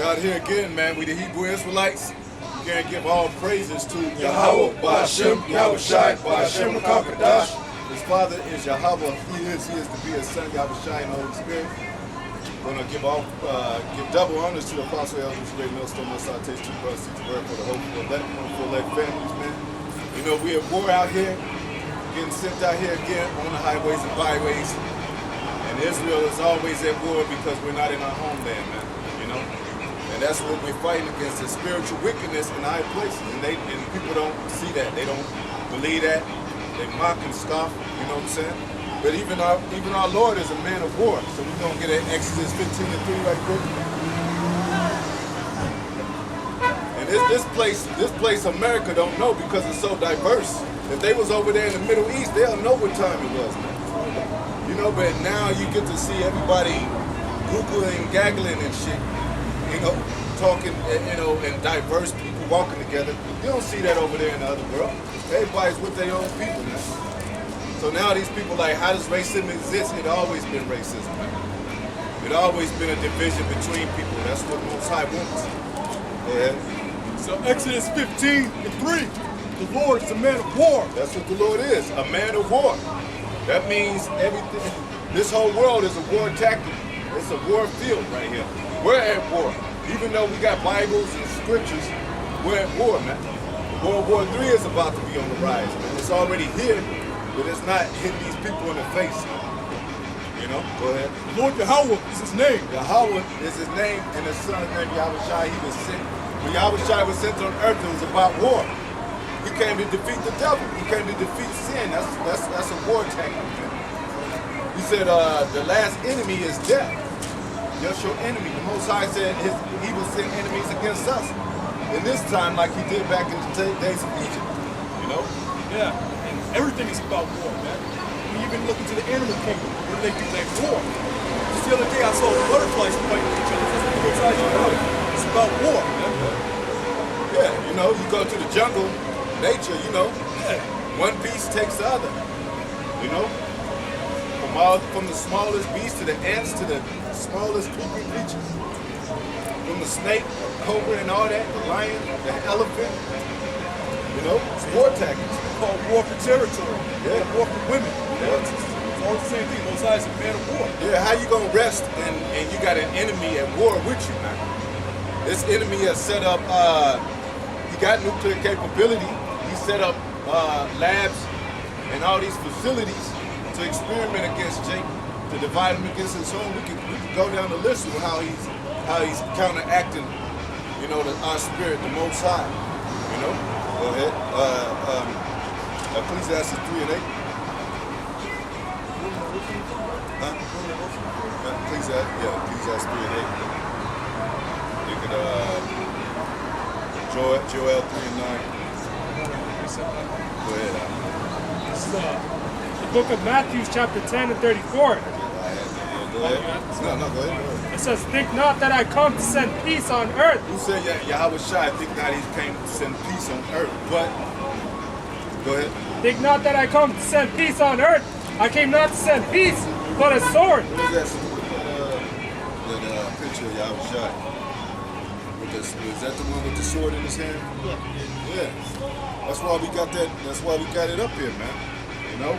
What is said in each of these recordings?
out here again, man. We the Hebrew Israelites. We can't give all praises to Yahweh, Ba'ashem, Yahushai, Ba'ashem, Rakakadash. His father is Yahweh. He is to be his son, Yahushai, and the Holy Spirit. We're going to give double honors to the Apostle Elders, great millstone, most sautes, two brothers, teach the word for the hope for elect families, man. You know, we at war out here, getting sent out here again on the highways and byways. And Israel is always at war because we're not in our homeland, man. You know? And that's what we're fighting against, is spiritual wickedness in high places. And people don't see that. They don't believe that. They mock and scoff, you know what I'm saying? But even our Lord is a man of war. So we're going to get at Exodus 15:3 right quick. And this place, America don't know because it's so diverse. If they was over there in the Middle East, they'll know what time it was, man. You know, but now you get to see everybody Googling, gaggling and shit. You know, talking, you know, and diverse people walking together. You don't see that over there in the other world. Everybody's with their own people now. So now these people like, how does racism exist? It always been racism. It always been a division between people. That's what Most High wants. Go ahead. So Exodus 15:3, the Lord is a man of war. That's what the Lord is, a man of war. That means everything. This whole world is a war tactic. It's a war field right here. We're at war. Even though we got Bibles and scriptures, we're at war, man. World War III is about to be on the rise, man. It's already here, but it's not hitting these people in the face. You know? Go ahead. Lord Yahweh is his name. Yahweh is his name, and his son's name Yahushai. He was sent. When Yahushai was sent on earth, it was about war. He came to defeat the devil. He came to defeat sin. That's a war tactic, man. He said the last enemy is death. Just your enemy. The Most High said he will send enemies against us. And this time, like he did back in the days of Egypt. You know? Yeah. And everything is about war, man. When you even look into the animal kingdom, what do they do? They war. Just the other day I saw butterflies fighting each other. That's what the Most High is. It's about war, man. Yeah, you know, you go to the jungle, nature, you know. Yeah. One beast takes the other. You know? From the smallest beast to the ants to the smallest creeping creatures. From the snake, cobra and all that, the lion, the elephant. You know, it's war tactics. It's called war for territory. Yeah. War for women. Yeah. It's all the same thing. Most High is a man of war. Yeah, how you gonna rest and you got an enemy at war with you, man? This enemy has set up, he got nuclear capability. He set up labs and all these facilities to experiment against Jake, to divide him against his own. We could go down the list with how he's counteracting, you know, our spirit, the Most High. You know? Go ahead. Ecclesiastes 3:8. Huh? Ecclesiastes 3:8. You could Joel 3:9. Go ahead. It's the book of Matthew, chapter 10 and 34. Go ahead. No, go ahead. It says, think not that I come to send peace on earth. Who said Yahweh Shai? Think not he came to send peace on earth. But, go ahead. Think not that I come to send peace on earth. I came not to send peace, but a sword. What is that picture of Yahweh Shai? Is that the one with the sword in his hand? Yeah. That's why we got that. That's why we got it up here, man. You know?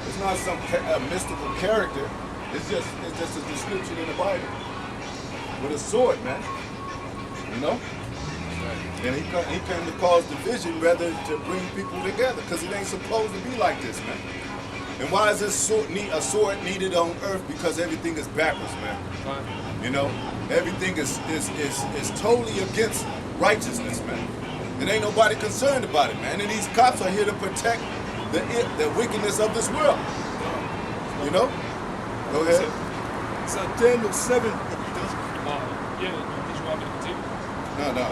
It's not some mystical character. It's just a description in the Bible with a sword, man. You know, and he came to cause division rather to bring people together, because it ain't supposed to be like this, man. And why is this sword a sword needed on earth? Because everything is backwards, man. You know, everything is totally against righteousness, man. And ain't nobody concerned about it, man. And these cops are here to protect the wickedness of this world. You know? Go ahead. So Daniel 7. Yeah, did you want me to continue? No.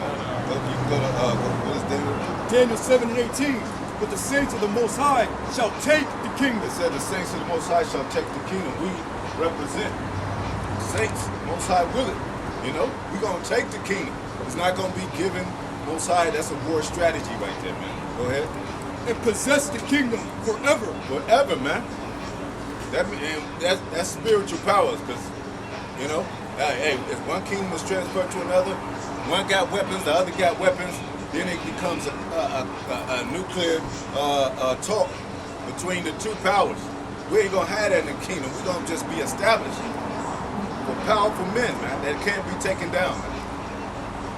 You can go to, what is Daniel? Daniel 7:18. But the saints of the Most High shall take the kingdom. It said the saints of the Most High shall take the kingdom. We represent the saints. Most High will it. You know? We're going to take the kingdom. It's not going to be given. Most High, that's a war strategy right there, man. Go ahead. And possess the kingdom forever. Forever, man. That's spiritual powers, because, you know, Hey, if one kingdom is transferred to another, one got weapons, the other got weapons, then it becomes a nuclear talk between the two powers. We ain't gonna have that in the kingdom. We're gonna just be established for powerful men, man, that can't be taken down, man.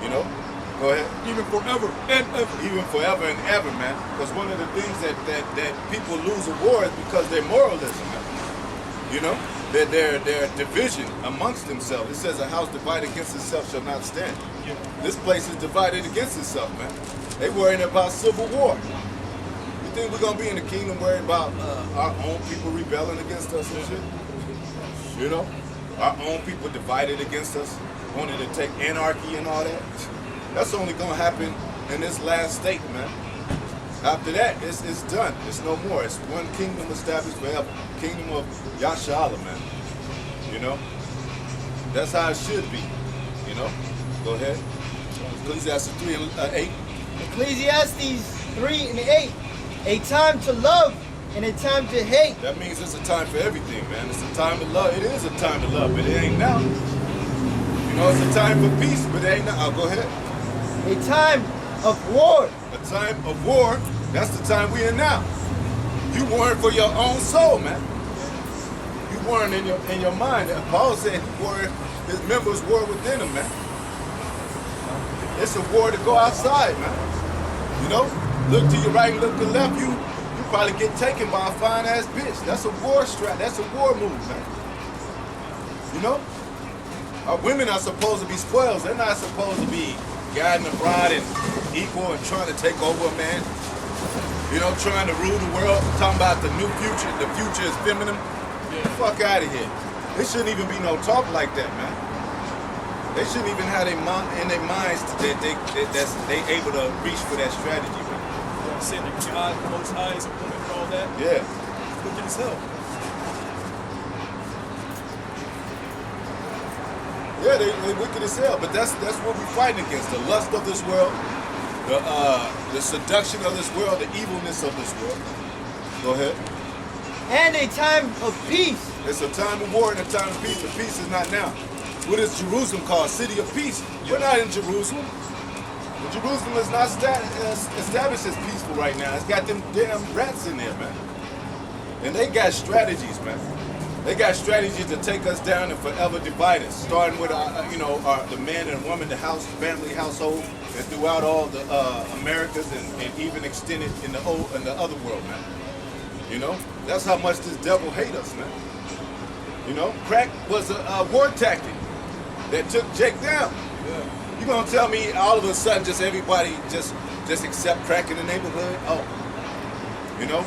You know? Go ahead. Even forever and ever. Even forever and ever, man. Because one of the things that people lose a war is because they're moralism, man. You know? Their division amongst themselves. It says a house divided against itself shall not stand. Yeah. This place is divided against itself, man. They worrying about civil war. You think we're gonna be in the kingdom worried about our own people rebelling against us and shit? You know? Our own people divided against us, wanting to take anarchy and all that. That's only gonna happen in this last state, man. After that, it's done. It's no more. It's one kingdom established forever. Kingdom of Yashala, man. You know? That's how it should be. You know? Go ahead. Ecclesiastes 3 and 8. Ecclesiastes 3 and 8. A time to love and a time to hate. That means it's a time for everything, man. It's a time to love. It is a time to love, but it ain't now. You know, it's a time for peace, but it ain't now. Oh, go ahead. A time of war. A time of war, that's the time we in now. You warring for your own soul, man. You warring in your mind. And Paul said he warring, his members war within him, man. It's a war to go outside, man. You know? Look to your right and look to the left, you probably get taken by a fine ass bitch. That's a war strat. That's a war move, man. You know? Our women are supposed to be spoils. They're not supposed to be guiding the bride and equal and trying to take over a man. You know, trying to rule the world, talking about the new future. The future is feminine. Get the fuck out of here. There shouldn't even be no talk like that, man. They shouldn't even have in their minds that they able to reach for that strategy, man. Saying that God, the Most High, is a woman and all that. Yeah. It's wicked as hell. Yeah, they wicked as hell, but that's what we're fighting against. The lust of this world, the seduction of this world, the evilness of this world. Go ahead. And a time of peace. It's a time of war and a time of peace. The peace is not now. What is Jerusalem called? City of peace. We're not in Jerusalem. Jerusalem is not established as peaceful right now. It's got them damn rats in there, man. And they got strategies, man. They got strategies to take us down and forever divide us. Starting with, the man and woman, the family household, and throughout all the Americas and even extended in the other world, man. You know, that's how much this devil hate us, man. You know, crack was a war tactic that took Jake down. Yeah. You gonna tell me all of a sudden just everybody just accept crack in the neighborhood? Oh, you know?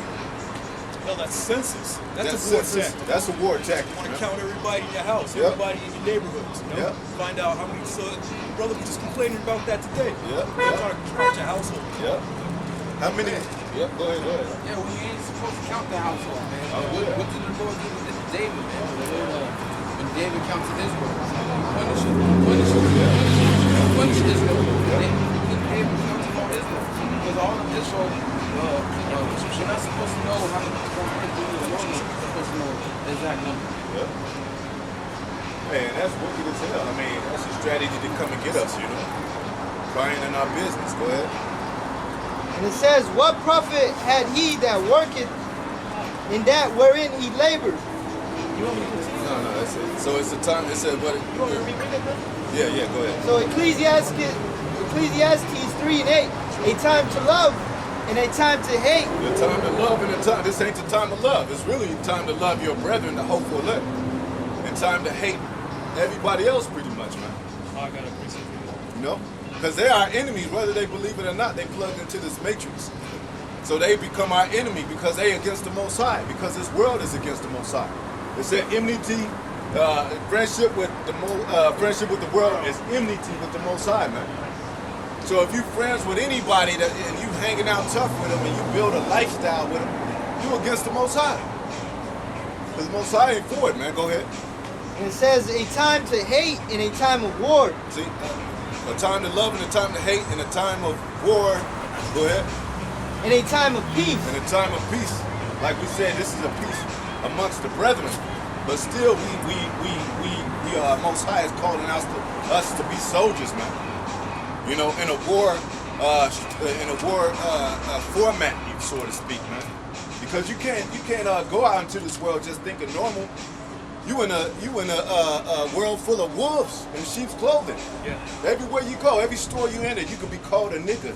Hell, that's census. That's a war census. tactic. That's a war tactic. You want to man. count everybody in your house, Yep. everybody in your neighborhoods. You know? Yep. Find out how many. So, brother, we just complaining about that today. Yep. We're trying to count your household. Yeah. How many? Yep. Go ahead. Yeah, we ain't supposed to count the household, man. Oh, yeah. What did the Lord do with David, man? When David counted Israel, punish Israel. David counted all Israel. Because all of Israel, you're not supposed to know how many people are going to do the Lord. You're supposed to know the exact number. Yep. Man, that's wicked as hell. I mean, that's a strategy to come and get us, you know? Prying in our business. Go ahead. And it says, what profit had he that worketh in that wherein he labored? You want me to continue? No, that's it. So it's the time. It said what? You want me to reread it, brother? Yeah. Go ahead. So Ecclesiastes 3 and 8. A time to love and a time to hate. The time to love and the time. This ain't the time to love. It's really time to love your brethren, the hopeful elect, and time to hate everybody else, pretty much, man. I got to appreciate it. You know, because they are enemies, whether they believe it or not. They plugged into this matrix, so they become our enemy because they against the Most High. Because this world is against the Most High. It said enmity, friendship with the world is enmity with the Most High, man. So if you friends with anybody and you hanging out tough with them and you build a lifestyle with them, you against the Most High. Because the Most High ain't for it, man. Go ahead. And it says a time to hate and a time of war. See, a time to love and a time to hate and a time of war. Go ahead. And a time of peace. And a time of peace. Like we said, this is a peace amongst the brethren. But still, we Most High is calling us to be soldiers, man. You know, in a war format, so to speak, man. Because you can't go out into this world just thinking normal. You in a world full of wolves in sheep's clothing. Yeah. Everywhere you go, every store you enter, you could be called a nigga,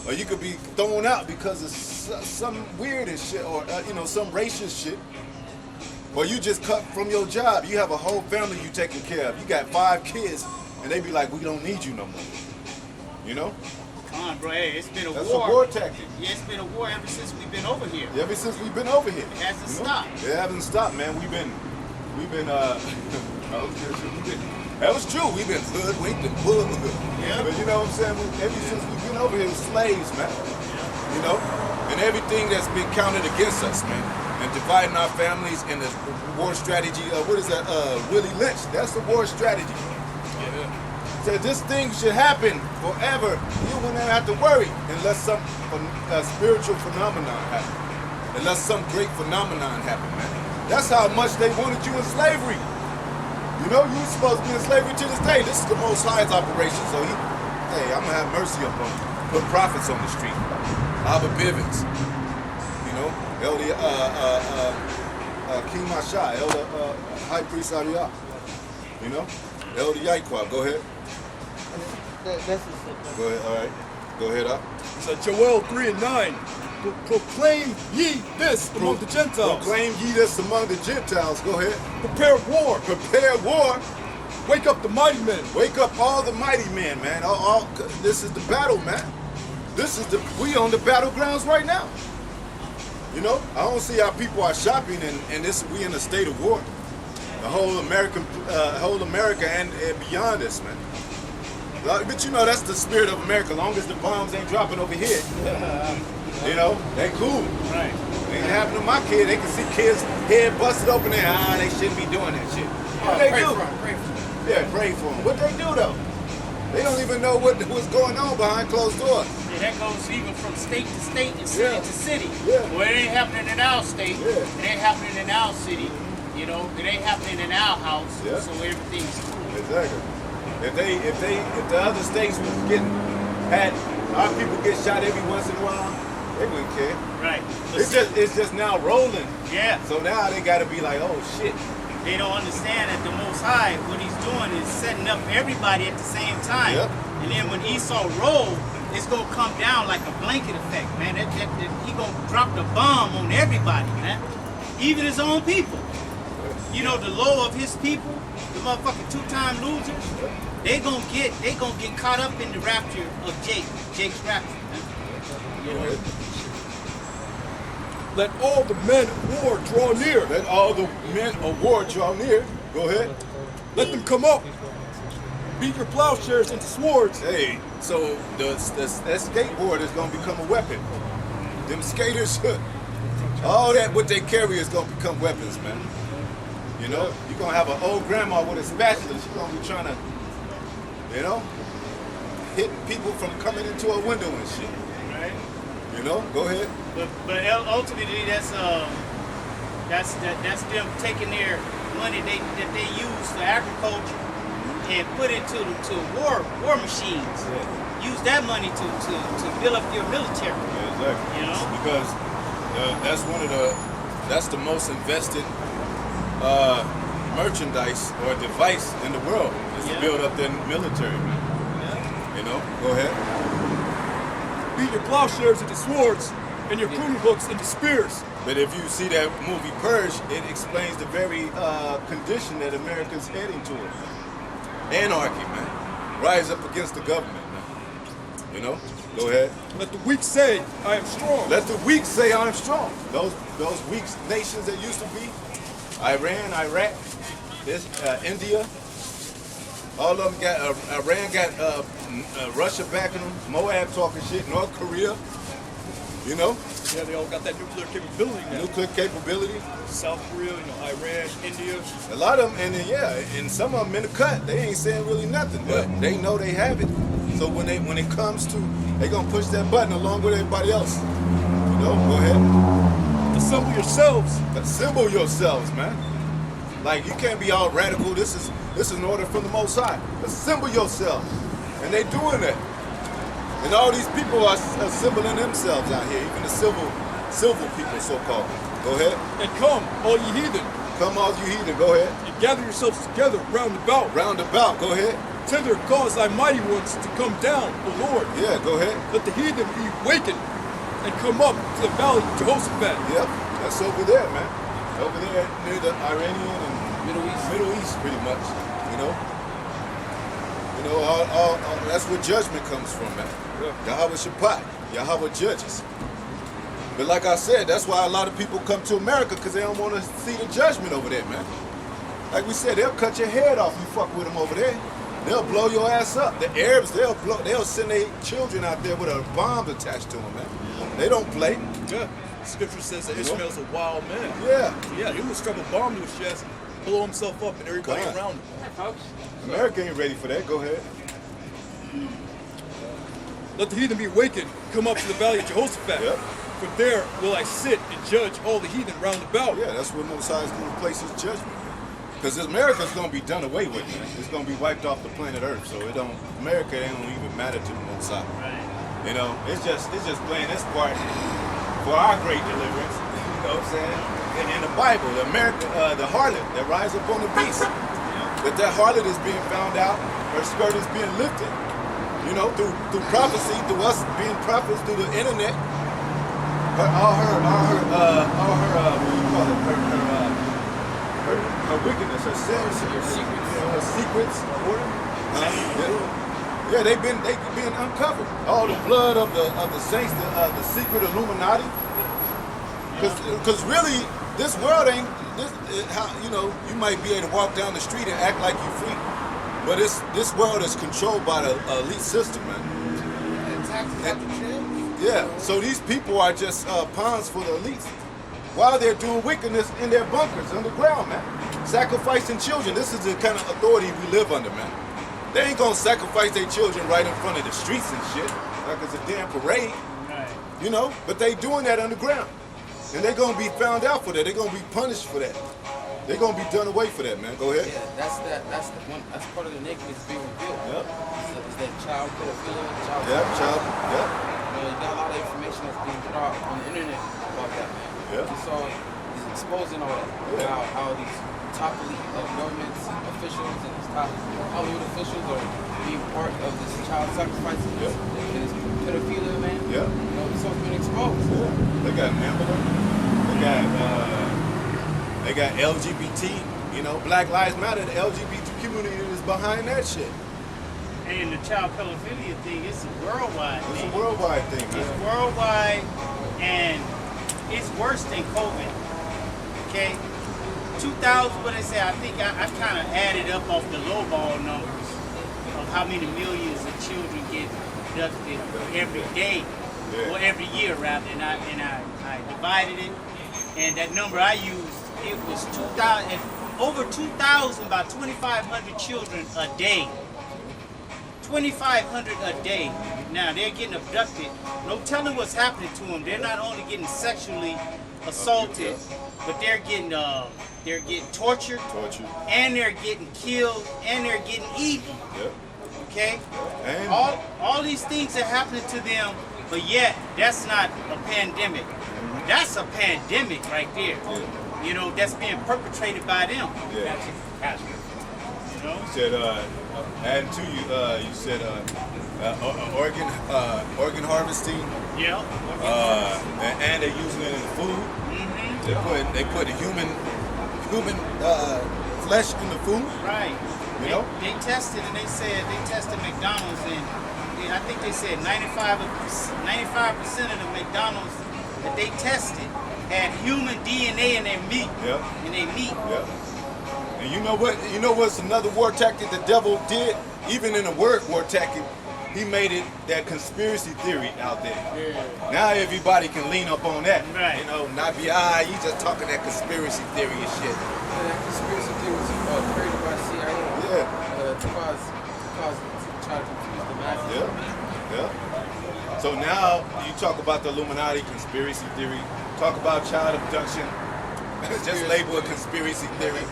or you could be thrown out because of some weird and shit, or some racist shit. Or you just cut from your job. You have a whole family you taking care of. You got 5 kids, and they be like, we don't need you no more. You know? Come on, bro. Hey, it's been a That's war. a war tactic. Yeah, it's been a war ever since we've been over here. Ever since we've been over here. It hasn't stopped. It hasn't stopped, man. We've been that was true. We've been hoodwinked and bull. Yeah. But you know what I'm saying? Ever since we've been over here, we're slaves, man. You know? And everything that's been counted against us, man. And dividing our families in the war strategy. What is that? Willie Lynch. That's the war strategy. Yeah. Said this thing should happen forever. You wouldn't have to worry unless some spiritual phenomenon happen. Unless some great phenomenon happen, man. That's how much they wanted you in slavery. You know, you were supposed to be in slavery to this day. This is the Most High's operation, so hey, I'm gonna have mercy upon you. Put prophets on the street. Abba Bivens. You know, Elder King Masha, Elder High Priest Ariyah. You know, Elder Yaquab. Go ahead. That's just it. Go ahead. All right. Go ahead up. So Joel 3:9. Proclaim ye this among the Gentiles. Proclaim ye this among the Gentiles. Go ahead. Prepare war. Prepare war. Wake up the mighty men. Wake up all the mighty men, man. This is the battle, man. We on the battlegrounds right now. You know, I don't see how people are shopping, and we in a state of war. The whole America and beyond us, man. But you know, that's the spirit of America. Long as the bombs ain't dropping over here, you know, they cool. Right. It ain't happening to my kid. They can see kids head busted open there. They shouldn't be doing that shit. What they do? Pray for him. Yeah, pray for them. What they do though? They don't even know what's going on behind closed doors. Yeah, that goes even from state to state and city to city. Yeah. Well, it ain't happening in our state. Yeah. It ain't happening in our city. You know, it ain't happening in our house. Yeah. So everything's cool. Exactly. If the other states was had our people get shot every once in a while, they wouldn't care. Right. It's just now rolling. Yeah. So now they got to be like, oh shit. They don't understand that the Most High, what he's doing is setting up everybody at the same time. Yep. And then when Esau roll, it's gonna come down like a blanket effect, man. He gonna drop the bomb on everybody, man. Even his own people. You know, the low of his people, the motherfucking 2-time losers, they gonna get caught up in the rapture of Jake's rapture, man. You know? Let all the men of war draw near. Let all the men of war draw near. Go ahead. Let them come up. Beat your plowshares into swords. Hey, so that skateboard is gonna become a weapon. Them skaters, all that what they carry is gonna become weapons, man. You know, you're gonna have an old grandma with a spatula. She's gonna be trying to, you know, hit people from coming into a window and shit. Right? You know, go ahead. But ultimately, that's them taking their money that they use for agriculture and put it to war machines. Yeah. Use that money to build up your military. Yeah, exactly. You know? Because that's the most invested merchandise or device in the world is to build up their military, man. Yeah. You know, go ahead. Beat your plowshares into swords and your pruning hooks into spears. But if you see that movie Purge, it explains the very condition that America's heading towards. Anarchy, man. Rise up against the government, man. You know? Go ahead. Let the weak say, I am strong. Let the weak say I'm strong. Those weak nations that used to be, Iran, Iraq, India, all of them got, Iran got Russia backing them, Moab talking shit, North Korea, you know? Yeah, they all got that nuclear capability now. Nuclear capability. South Korea, Iran, India. A lot of them, and some of them in the cut, they ain't saying really nothing, but they know they have it. So when it comes to, they gonna push that button along with everybody else. You know, go ahead. Assemble yourselves. Assemble yourselves, man. Like, you can't be all radical. This is an order from the Most High. Assemble yourself. And they doing that. And all these people are assembling themselves out here, even the civil people, so-called. Go ahead. And come, all ye heathen, Come all you heathen, go ahead. and gather yourselves together round about. Round about, go ahead. Tender cause thy mighty ones to come down, O Lord. Yeah, go ahead. Let the heathen be wakened and come up to the valley of Jehoshaphat. Yep, that's over there, man. Over there near the Iranian and Middle East, pretty much. You know, all that's where judgment comes from, man. Yahweh Shabbat, Yahweh judges. But like I said, that's why a lot of people come to America, because they don't want to see the judgment over there, man. Like we said, they'll cut your head off. You fuck with them over there. They'll blow your ass up. The Arabs, they'll send their children out there with a bomb attached to them, man. They don't play. Yeah. Scripture says that Ishmael's a wild man. Yeah. Yeah, he will strap a bomb to his chest, blow himself up, and everybody Come on. around him. America ain't ready for that. Go ahead. Let the heathen be awakened, come up to the valley of Jehoshaphat. Yep. For there will I sit and judge all the heathen round about. Yeah, that's where Most High is going to place his judgment. Because America's going to be done away with, man. It's going to be wiped off the planet Earth. So America ain't going to even matter to the Most High. Right. You know, it's just playing this part for our great deliverance. You know what I'm saying? In the Bible, the harlot that rises up on the beast, that harlot is being found out, her skirt is being lifted. You know, through prophecy, through us being prophets, through the internet. All her wickedness, her sins, her secrets. Yeah, they've been uncovered. All the blood of the saints, the secret Illuminati. Because really, this world ain't how you might be able to walk down the street and act like you're free, but this world is controlled by the elite system, man. Yeah, so these people are just pawns for the elites while they're doing wickedness in their bunkers underground, man. Sacrificing children. This is the kind of authority we live under, man. They ain't gonna sacrifice their children right in front of the streets and shit, like it's a damn parade, you know. But they doing that underground, and they're gonna be found out for that. They're gonna be punished for that. They're gonna be done away for that, man. Go ahead. Yeah, that's the one. That's part of the nakedness being revealed. Yep. Is that child pedophilia? Yep. You got a lot of information that's being put out on the internet about that, man. Yeah. And so he's exposing all that. Yeah. How these top elite governments officials and these top Hollywood officials are being part of this child sacrificing, this pedophilia, man. Yeah. You know, this what's been exposed. Yeah. They got Mandela. They got LGBT. You know, Black Lives Matter. The LGBT community is behind that shit. And the child pedophilia thing, it's a worldwide It's thing. a worldwide thing, man. It's worldwide, and it's worse than COVID. Okay? 2000, what I say, I think I kind of added up off the lowball numbers of how many millions of children get abducted every day, or every year rather, and I divided it, and that number I used, it was 2,000, over 2,000, about 2,500 children a day. 2,500 a day. Now they're getting abducted. No telling what's happening to them. They're not only getting sexually assaulted, but they're getting tortured, and they're getting killed, and they're getting eaten. Okay, And all these things are happening to them, but yet that's not a pandemic. That's a pandemic right there. You know, that's being perpetrated by them. Yeah. That's a catastrophe. You know. You said, adding to you said organ harvesting. Yeah. And they're using it in food. They put human flesh in the food. Right. You know? They tested, and they tested McDonald's, and I think they said 95% of the McDonald's that they tested had human DNA in their meat. Yeah. In their meat. Yeah. And you know what? You know what's another war tactic the devil did? Even in the word war tactic, he made it that conspiracy theory out there. Now everybody can lean up on that. Right. You know, not be you just talking that conspiracy theory and shit. And that conspiracy theory was created by CIA. Yeah. To try to confuse the masses. Yeah. So now you talk about the Illuminati conspiracy theory, talk about child abduction, just label it conspiracy theory.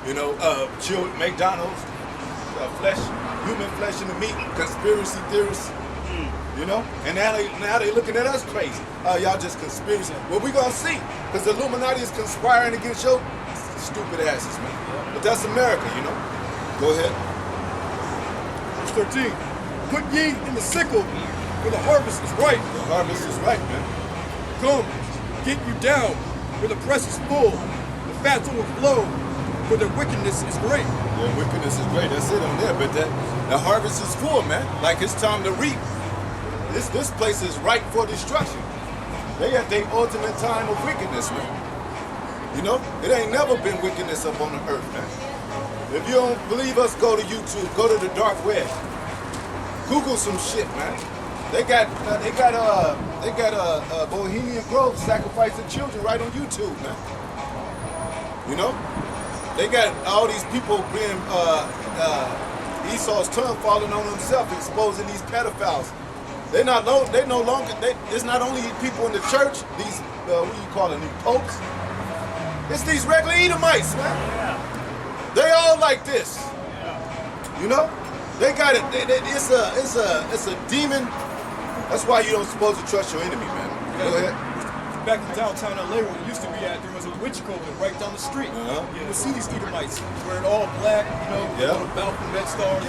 You know, McDonald's, human flesh in the meat, conspiracy theorists. You know, and now they looking at us crazy. Y'all just conspiracy. Well, we gonna see, because the Illuminati is conspiring against your stupid asses, man. But that's America, you know. Go ahead. Verse 13. Put ye in the sickle, for the harvest is ripe. The harvest is right, man. Come, get you down, for the press is full, the fats overflow, for their wickedness is great. Their wickedness is great. That's it on there. But the harvest is full, man. Like it's time to reap. This place is ripe for destruction. They at their ultimate time of wickedness, man. You know, it ain't never been wickedness up on the earth, man. If you don't believe us, go to YouTube, go to the dark web, Google some shit, man. They got Bohemian Grove sacrificing children right on YouTube, man. You know, they got all these people being Esau's tongue falling on himself, exposing these pedophiles. It's not only people in the church, these, what do you call it, these popes? It's these regular Edomites, man. They all like this. You know? They got it. It's a demon. That's why you don't supposed to trust your enemy, man. Go ahead. Back in downtown LA where we used to be at, there was a witch coven right down the street. You would see these Edomites wearing all black, you know, on a Baphomet star.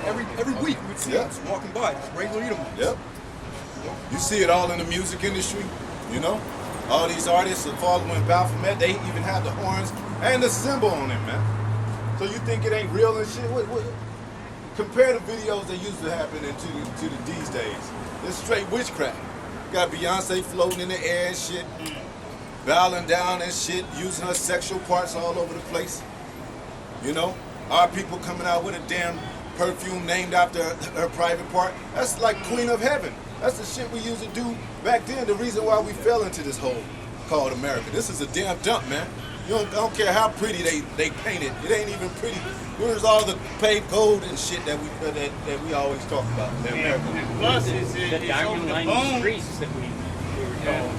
Every week we would see them just walking by, just regular Edomites. Yep. You see it all in the music industry, you know? All these artists are following Baphomet. They even have the horns and the symbol on it, man. So you think it ain't real and shit? What? Compare the videos that used to happen to these days. It's straight witchcraft. Got Beyonce floating in the air and shit, bowing down and shit, using her sexual parts all over the place. You know? Our people coming out with a damn perfume named after her private part. That's like Queen of Heaven. That's the shit we used to do back then. The reason why we fell into this hole called America. This is a damn dump, man. I don't care how pretty they paint it. It ain't even pretty. Where's all the paved gold and shit that we always talk about? And plus, it's over the bones. Streets that we were told.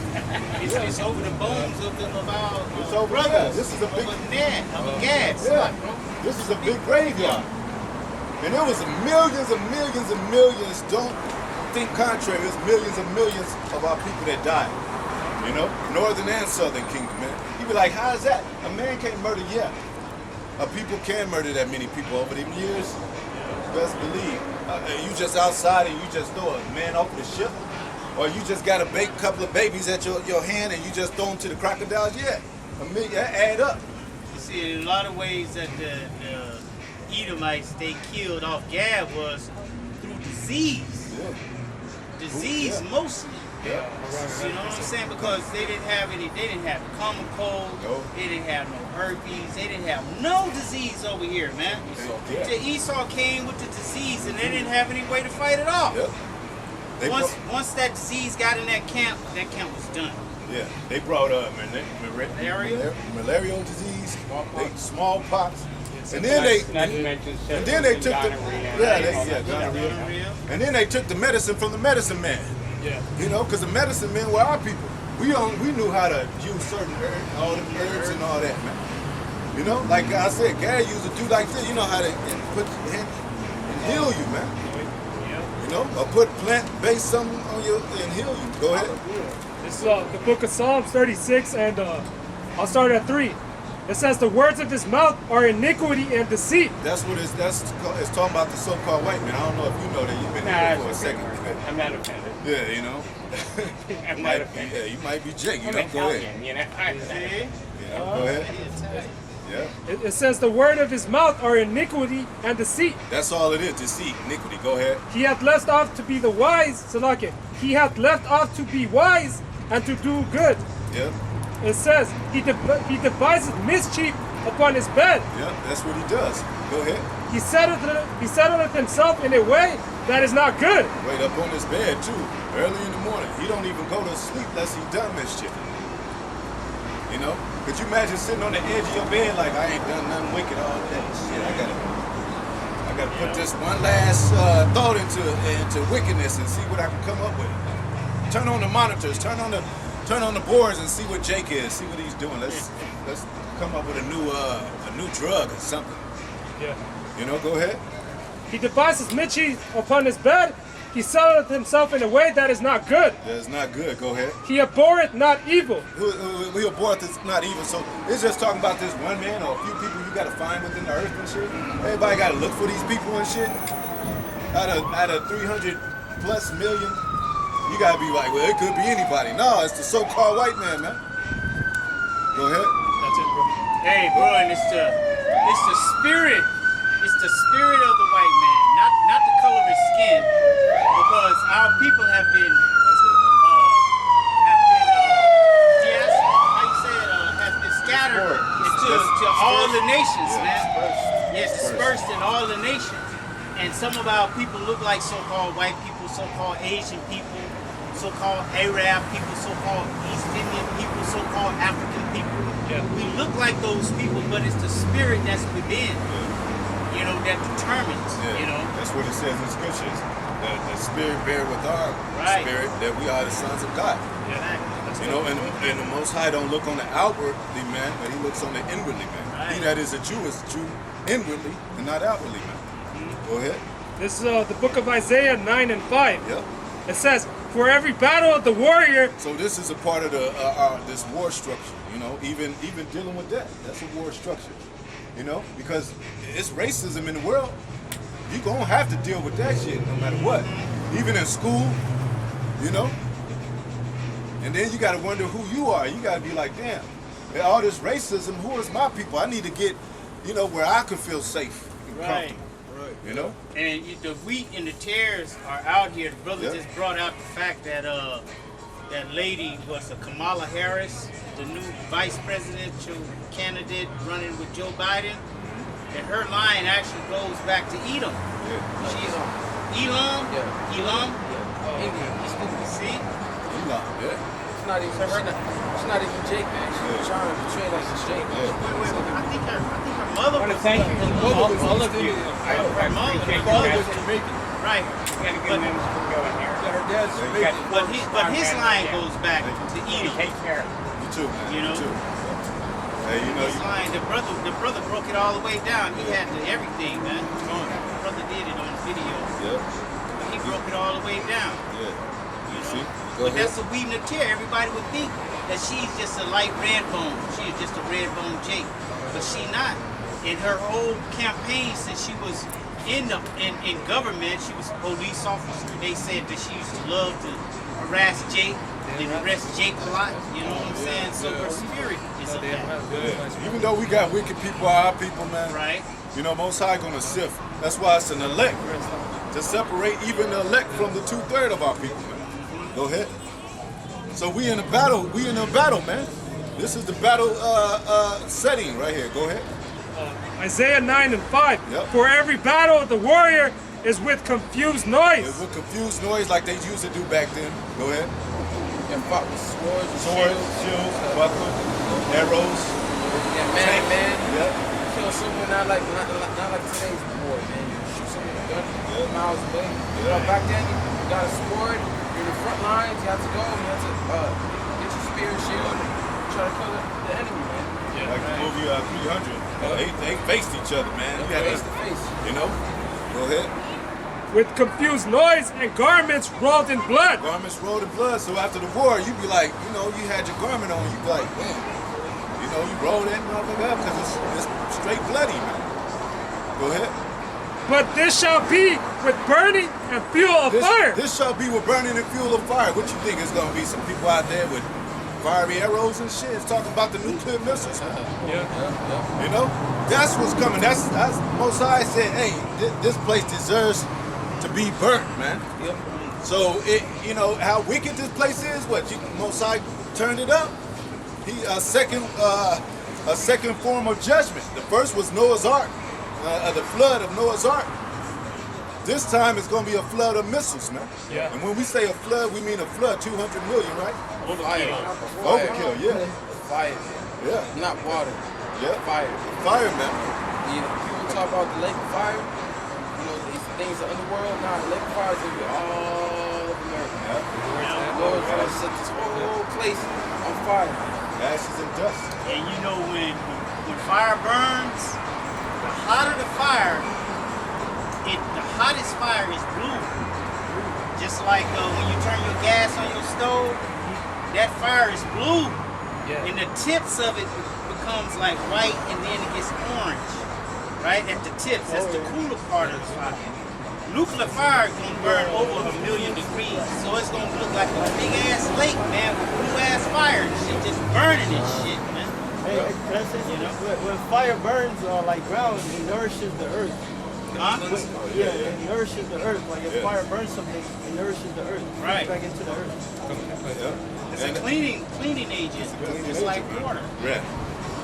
It's over the bones of our over brothers. there. This is a big gas. Yeah. This is a big graveyard. And there was millions and millions and millions. Don't think contrary. There's millions and millions of our people that died. You know, Northern and Southern Kingdom, man. You be like, how is that? A man can't murder yet. People can murder that many people over the years. Best believe. You just outside and you just throw a man off the ship, or you just got a couple of babies at your hand and you just throw them to the crocodiles. Yeah, a million that add up. You see, in a lot of ways that the Edomites they killed off Gad was through disease. Yeah. Disease mostly. Yeah. You know what I'm saying? Because they didn't have the common cold, they didn't have no herpes, they didn't have no disease over here, man. The Esau came with the disease and they didn't have any way to fight it off. Yep. Once that disease got in that camp was done. Yeah, they brought malarial disease, smallpox, and then they took gonorrhea. And then they took the medicine from the medicine man. Yeah. You know, because the medicine men were our people. We knew how to use certain herbs, all the herbs and all that, man. You know, like I said, Gary used to do like this. You know how to put and heal you, man. You know, or put plant-based something on you and heal you. Go ahead. This is the book of Psalms 36, and I'll start at 3. It says, the words of his mouth are iniquity and deceit. It's talking about the so-called white man. I don't know if you know that. You've been here for a second. I'm not offended. Yeah, you know. I'm not offended. Yeah, you might be Jake. You I'm know, go Italian, ahead. you know. You know, go ahead. Yeah. It says, the word of his mouth are iniquity and deceit. That's all it is, deceit, iniquity. Go ahead. He hath left off to be the wise, Salakia. He hath left off to be wise and to do good. Yeah. It says, he devises mischief upon his bed. Yeah, that's what he does. Go ahead. He settleth himself in a way that is not good. Wait up on his bed too, early in the morning. He don't even go to sleep unless he done mischief. You know? Could you imagine sitting on the edge of your bed like, I ain't done nothing wicked all day? Shit, I gotta put this one last thought into wickedness and see what I can come up with. Turn on the monitors, turn on the boards and see what Jake is, see what he's doing. Let's come up with a new drug or something. Yeah. You know, go ahead. He devises mischief upon his bed. He selleth himself in a way that is not good. That's not good. Go ahead. He abhorreth not evil. We abhor this not evil. So it's just talking about this one man or a few people you got to find within the earth and shit. Everybody got to look for these people and shit. Out of 300 plus million, you got to be like, well, it could be anybody. No, it's the so-called white man, man. Go ahead. That's it, bro. Hey, bro, and it's the spirit. It's the spirit of the white man, not the color of his skin, because our people have been scattered to all the nations, man. Yes, dispersed in all the nations. And some of our people look like so-called white people, so-called Asian people, so-called Arab people, so-called East Indian people, so-called African people. Yeah. We look like those people, but it's the spirit that's within, you know, that determines, you know. That's what it says in scriptures. The spirit bear with our spirit that we are the sons of God. Exactly. You know, and the Most High don't look on the outwardly, man, but he looks on the inwardly, man. Right. He that is a Jew is true inwardly and not outwardly, man. Go ahead. This is the book of Isaiah 9 and 5. Yep. It says, for every battle of the warrior. So this is a part of the this war structure, you know, even dealing with that. That's a war structure, you know, because it's racism in the world. You're going to have to deal with that shit no matter what. Even in school, you know. And then you got to wonder who you are. You got to be like, damn, all this racism, who is my people? I need to get, you know, where I can feel safe and comfortable. You know? And the wheat and the tares are out here. The brother just brought out the fact that that lady was Kamala Harris, the new vice presidential candidate running with Joe Biden. And her line actually goes back to Edom. She's Elam? Elam? See? Elam, It's not even Jake, man. She's trying to portray like it's Jake. Wait, I think her mother was. Thank you, all of you. I appreciate you guys. Right. But Her dad's Jamaican. But his line goes back to Edom. Take care. You too, man. You know? You too. Hey, you know, His line, the brother broke it all the way down. He had everything, man. The brother did it on video. Yeah. He broke it all the way down. Yeah. You See? know? Go But ahead. that's a wheat and a tear. Everybody would think that she's just a light red bone. She is just a red bone Jake. But she not. In her whole campaign since she was in government, she was a police officer. They said that she used to love to harass Jake and arrest Jake a lot. You know what I'm saying? So her spirit is of that. Yeah. Even though we got wicked people, our people, man. Right? You know, Most High gonna sift. That's why it's an elect. To separate even the elect from the 2/3 of our people, man. Go ahead. So we in a battle. We in a battle, man. This is the battle setting right here. Go ahead. Isaiah 9 and 5. Yep. For every battle of the warrior is with confused noise. It's with confused noise like they used to do back then. Go ahead. And fought with swords, Shields, buckles, arrows. Yeah, man. Yep. Kill someone not like today's boy, man. You shoot someone with a gun miles away. You know, back then you got a sword. You're in the front lines. You have to go. You have to get your spear and shield. Try to kill the enemy, man. Yeah. Like the movie 300. They faced each other, man. You got Face to face. You know. Go ahead. With confused noise and garments rolled in blood. Garments rolled in blood. So after the war, you be like, you know, you had your garment on. You be like, man, you know, you roll that motherfucker up because it's straight bloody, man. Go ahead. But this shall be with burning and fuel of fire. This shall be with burning and fuel of fire. What you think is going to be some people out there with fiery arrows and shit? It's talking about the nuclear missiles, man. Yeah. You know, that's what's coming. That's Most High said, hey, this place deserves to be burnt, man. Yep. So you know how wicked this place is. What Most High turned it up. He a second form of judgment. The first was Noah's Ark, the flood of Noah's Ark. This time it's going to be a flood of missiles, man. Yeah. And when we say a flood, we mean a flood, 200 million, right? Overkill, yeah. Fire. Yeah. Not water. Yeah. Fire. Fire, man. You know, people talk about the lake of fire. You know, these things are underworld. Nah, the lake of fire is going to be all over America. The Lord's going to set this whole place on fire. Ashes and dust. And you know when when fire burns, the hotter the fire, the hottest fire is blue. Just like when you turn your gas on your stove, that fire is blue. Yeah. And the tips of it becomes like white and then it gets orange. Right? At the tips, that's the cooler part of the fire. Nuclear fire is gonna burn over 1 million degrees. So it's gonna look like a big ass lake, man, with blue ass fire and shit just burning and shit, man. Hey, can I say something? When fire burns like ground, it nourishes the earth. Huh? Yeah, it nourishes the earth. Like if fire burns something, it nourishes the earth. It Right. goes back into the earth. It's a cleaning agent, just like water. Yeah.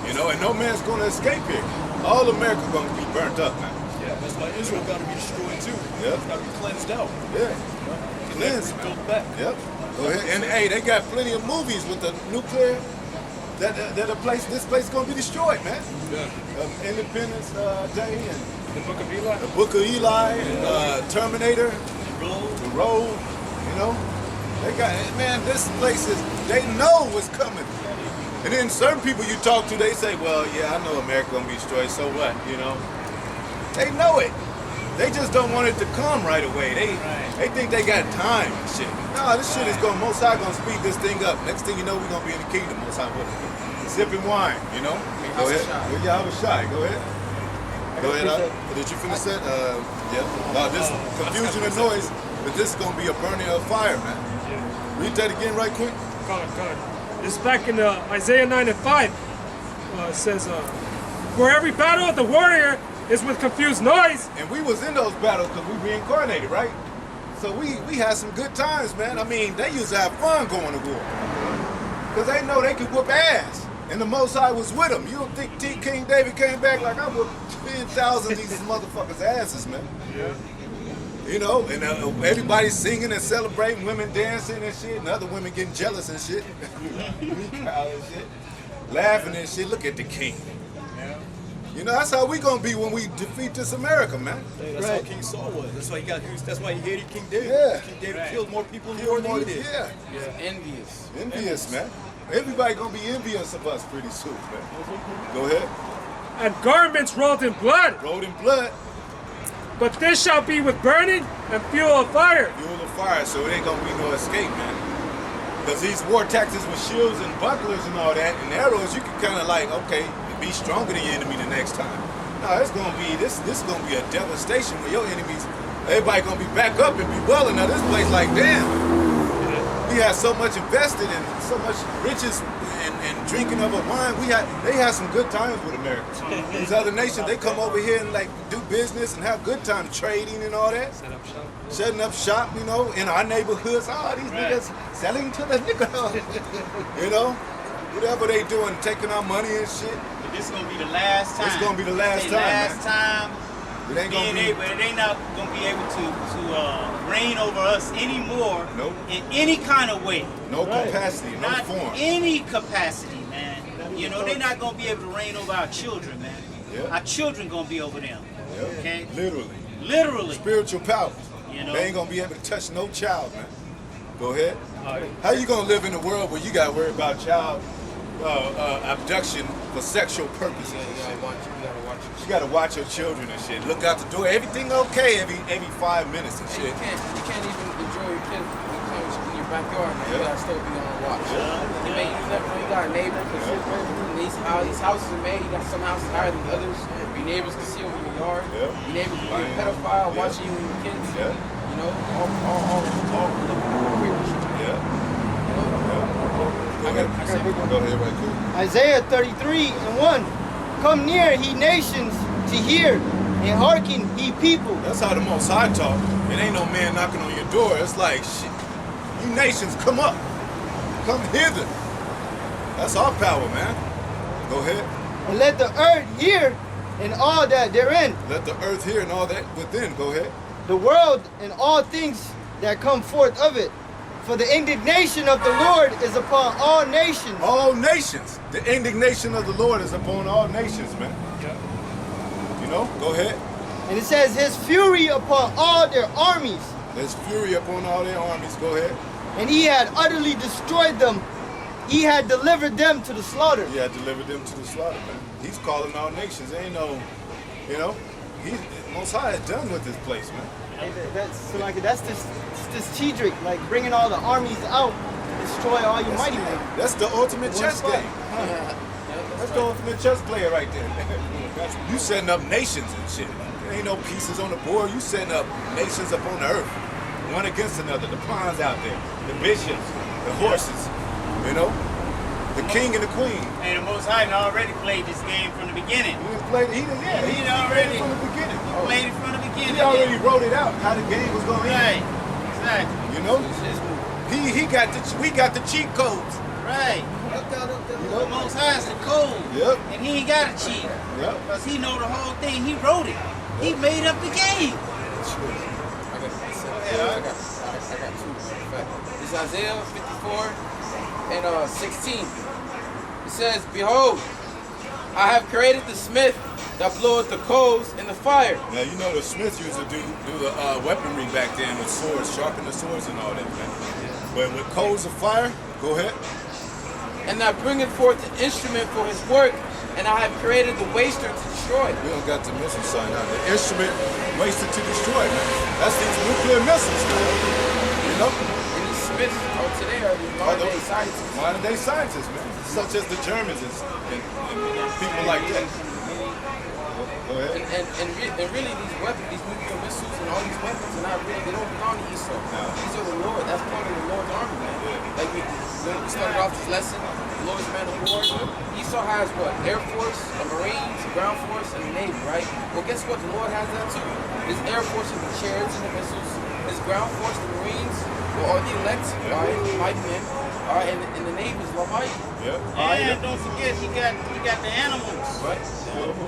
You know, and no man's gonna escape here. All America gonna be burnt up, man. Yeah, that's why Israel got to be destroyed too. Yeah. It's got to be cleansed out. Yeah. And Cleansed, then man. built back. Yep. Go ahead. And hey, they got plenty of movies with the nuclear. This place gonna be destroyed, man. Yeah. Independence Day and The Book of Eli. the Book of Eli and Terminator, the Road. You know, they got man. This place is. They know what's coming. And then certain people you talk to, they say, "Well, yeah, I know America gonna be destroyed. So what? You know." They know it. They just don't want it to come right away. They think they got time and shit. No, this shit is going. Most High gonna speed this thing up. Next thing you know, we gonna be in the kingdom. Most High sipping wine. You know. Go ahead. Well, yeah, I was shy. Go ahead. Go ahead. Did you finish that? Yeah. No, this confusion and noise, but this is gonna be a burning of fire, man. Read that again, right quick. God. This is back in Isaiah 9 and 5. It says, for every battle of the warrior is with confused noise. And we was in those battles because we reincarnated, right? So we had some good times, man. I mean, they used to have fun going to war. Because they know they could whoop ass. And the Most High was with them. You don't think King David came back like, I whooped 10,000 of these motherfuckers' asses, man. Yeah. You know, and everybody singing and celebrating, women dancing and shit, and other women getting jealous and shit. And shit. Laughing and shit. Look at the king. You know, that's how we gonna be when we defeat this America, man. Hey, that's how King Saul was. That's why that's why he hated King David. Yeah. King David killed more people in the war than he did. Yeah. Envious. Envious, man. Everybody gonna be envious of us pretty soon, man. Go ahead. And garments rolled in blood. Rolled in blood, But this shall be with burning and fuel of fire. fuel of fire, so it ain't gonna be no escape, man. Because these war tactics with shields and bucklers and all that, and arrows, you can kind of like, okay, be stronger than your enemy the next time. No, it's gonna be this is gonna be a devastation where your enemies, everybody gonna be back up and be welling. Now this place like, damn, we had so much invested and so much riches and drinking of a wine. They had some good times with Americans. These other nations, they come over here and like do business and have good time trading and all that. Set up shop. Setting up shop, you know, in our neighborhoods. Oh, these niggas selling to the nigga. You know, whatever they doing, taking our money and shit. But this is gonna be the last time. It's gonna be the last time, Last time. It ain't gonna be. But they not gonna be able to reign over us anymore. Nope. In any kind of way. No capacity, no Not form. any capacity, man. You know, they're not gonna be able to reign over our children, man. Yeah. Our children gonna be over them. Yeah. Okay? Literally. Literally. Spiritual powers. You know? They ain't gonna be able to touch no child, man. Go ahead. How you gonna live in a world where you gotta worry about child abduction for sexual purposes? You gotta watch your children and shit. Look out the door. Everything okay every 5 minutes and shit. You can't even enjoy your kids in your backyard, man. You Yeah. gotta still be on watch. You never know you got a neighbor. These houses are made. You got some houses higher than others. Your neighbors can see over your yard. Yeah. Your neighbors can be a pedophile watching you and your kids. Yeah. You know, all weird shit. Yeah. Go ahead right quick. Isaiah 33 and 1. Come near, ye nations, to hear, and hearken, ye people. That's how the Most High talk. It ain't no man knocking on your door. It's like, shit, you nations, come up. Come hither. That's our power, man. Go ahead. And let the earth hear, and all that therein. Let the earth hear and all that within. Go ahead. The world and all things that come forth of it. For the indignation of the Lord is upon all nations. All nations. The indignation of the Lord is upon all nations, man. You know, go ahead. And it says his fury upon all their armies. There's fury upon all their armies. Go ahead. And he had utterly destroyed them. He had delivered them to the slaughter. He had delivered them to the slaughter, man. He's calling all nations. There ain't no, you know, Most High is done with this place, man. That's this strategic, like bringing all the armies out, destroy all your mighty men. That's the ultimate chess game. That's the ultimate chess player right there. You setting up nations and shit. There ain't no pieces on the board. You setting up nations up on the earth, one against another. The pawns out there, the bishops, the horses, you know, the king and the queen. And the Most High already played this game from the beginning. He played it from the beginning. Played it from the beginning. He already wrote it out how the game was going to end. Exactly. You know, we got the cheat codes. Right. The Most High is the code. Yep. And he ain't got to cheat. Yep. Because he know the whole thing. He wrote it. He made up the game. I got two. It's Isaiah 54 and 16. It says, "Behold, I have created the smith that bloweth the coals in the fire." Now you know the Smiths used to do the weaponry back then with swords, sharpen the swords and all that, man. But with coals of fire, go ahead. "And that bringeth forth the instrument for his work, and I have created the waster to destroy." We don't got the missile sign out. The instrument wasted to destroy, man. That's these nuclear missiles, man. You know? And these smiths of today are the modern day scientists. Modern day scientists, man. Such as the Germans and people like that. Go ahead. And really these weapons, these nuclear missiles and all these weapons are not really, they don't belong to Esau. No. These are the Lord. That's part of the Lord's army, man. Like when we started off this lesson, the Lord's man of war. Esau has what? Air Force, a Marines, a ground force, and a Navy, right? Well, guess what? The Lord has that too. His Air Force is the chariots and the missiles. His ground force, the Marines, are the elect, right? Mighty men. And the Navy is Almighty. Yeah. And don't forget, he got the animals. Right?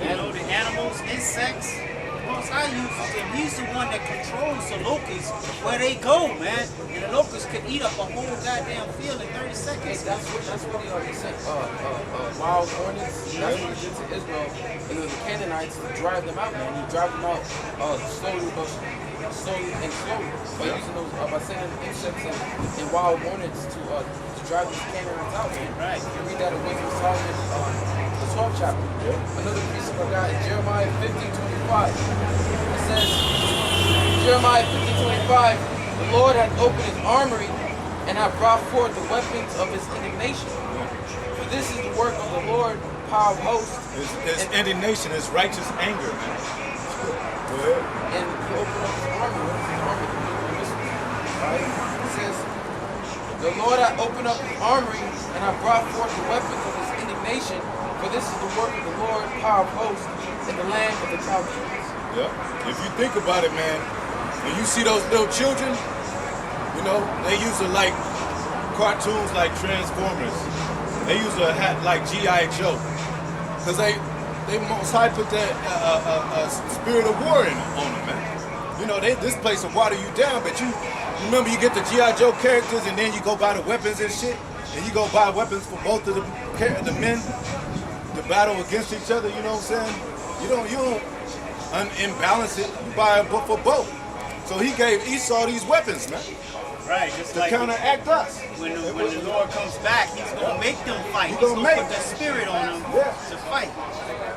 You know, the animals, insects. Most High uses them. He's the one that controls the locusts where they go, man. And the locusts could eat up a whole goddamn field in 30 seconds. That's what he said. Wild hornets. That's what he did to Israel. And the Canaanites to drive them out, man. He drive them out slowly and slowly. By using those, by sending insects and wild hornets to drive these Canaanites out, man. Right. You read that in Wisdom of Solomon, the 12th chapter. Another piece of God in Jeremiah 15:25. It says, Jeremiah 15:25, "The Lord hath opened his armory and hath brought forth the weapons of his indignation. For this is the work of the Lord, power of hosts." His indignation is righteous anger, man. Go ahead. And he opened up his armory. What is his armory? The nuclear missiles. Right? It says, "The Lord hath opened up his armory and hath brought forth the weapons of his indignation. For this is the work of the Lord, power of hosts, in the land of the Chaldeans." Yeah. If you think about it, man, when you see those little children, you know, they use it like cartoons like Transformers. They use a hat like G.I. Joe. Because they Most High put that spirit of war on them, man. You know, this place will water you down, but you remember you get the G.I. Joe characters and then you go buy the weapons and shit, and you go buy weapons for both of the men to battle against each other, you know what I'm saying? You don't imbalance it, you buy a book for both. So he gave Esau these weapons, man. Right, just To like counteract us. when the Lord comes back, he's going to make them fight. He's He's gonna going to make put the spirit on them to fight.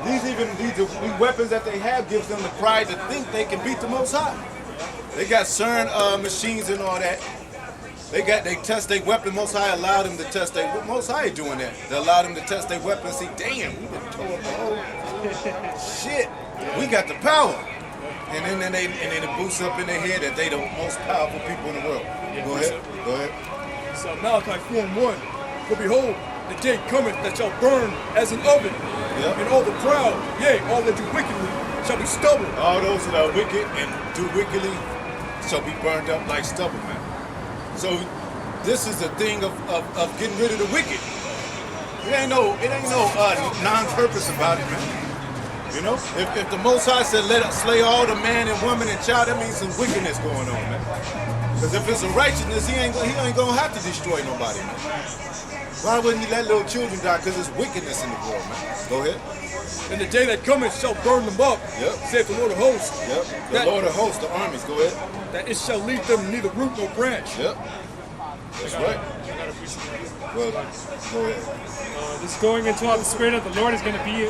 These weapons that they have gives them the pride to think they can beat the Most High. They got CERN machines and all that. They test their weapon. Most High allowed them to test their. Most High doing that. They allowed them to test their weapon. See, damn, we been tore up the whole shit. We got the power. And then it boosts up in their head that they the most powerful people in the world. Go ahead. So Malachi 4:1, "For behold, the day cometh that shall burn as an oven, and all the proud, yea, all that do wickedly, shall be stubble." All those that are wicked and do wickedly shall be burned up like stubble, man. So this is the thing of getting rid of the wicked. It ain't no non-purpose about it, man. You know, if the Most High said let us slay all the man and woman and child, that means some wickedness going on, man. Because if it's a righteousness, he ain't gonna have to destroy nobody, man. Why wouldn't he let little children die? Because there's wickedness in the world, man. Go ahead. "And the day that cometh shall burn them up, saith the Lord of hosts. Yep. The Lord of hosts, the armies. Go ahead. That it shall leave them neither root nor branch." Yep. That's right. Well, go ahead. this is going into how the Spirit of the Lord is going to be,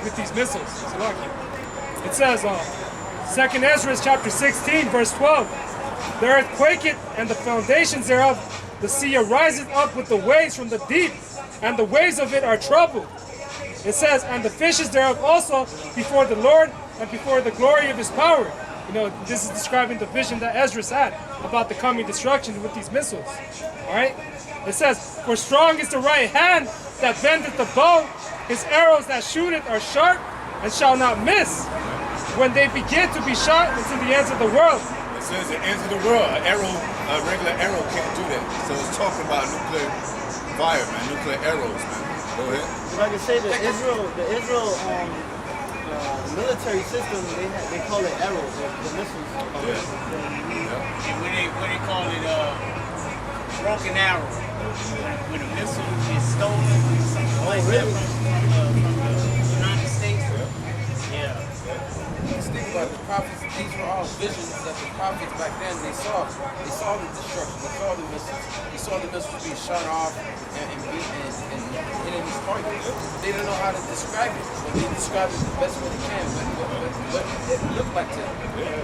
with these missiles. It says, 2nd Ezra chapter 16, verse 12. The earth quaketh, and the foundations thereof, the sea ariseth up with the waves from the deep, and the waves of it are troubled. It says, and the fishes thereof also before the Lord, and before the glory of his power. This is describing the vision that Ezra had about the coming destruction with these missiles. Alright? It says, for strong is the right hand that bendeth the bow, his arrows that shooteth are sharp, and shall not miss. When they begin to be shot into the ends of the world. It says the ends of the world. A regular arrow can't do that. So it's talking about nuclear fire, man. Nuclear arrows, man. Go ahead. Like I say, the Israel military system, they call it arrows, the missiles. And when they call it broken arrow, when a missile is stolen, something like that from the United States. Yeah. Just think about the prophets. These were all visions that the prophets back then they saw. They saw the destruction. They saw the missiles. They saw the missiles being shot off and hitting these targets. They didn't know how to describe it, but they described it the best way they can. What it looked like to them.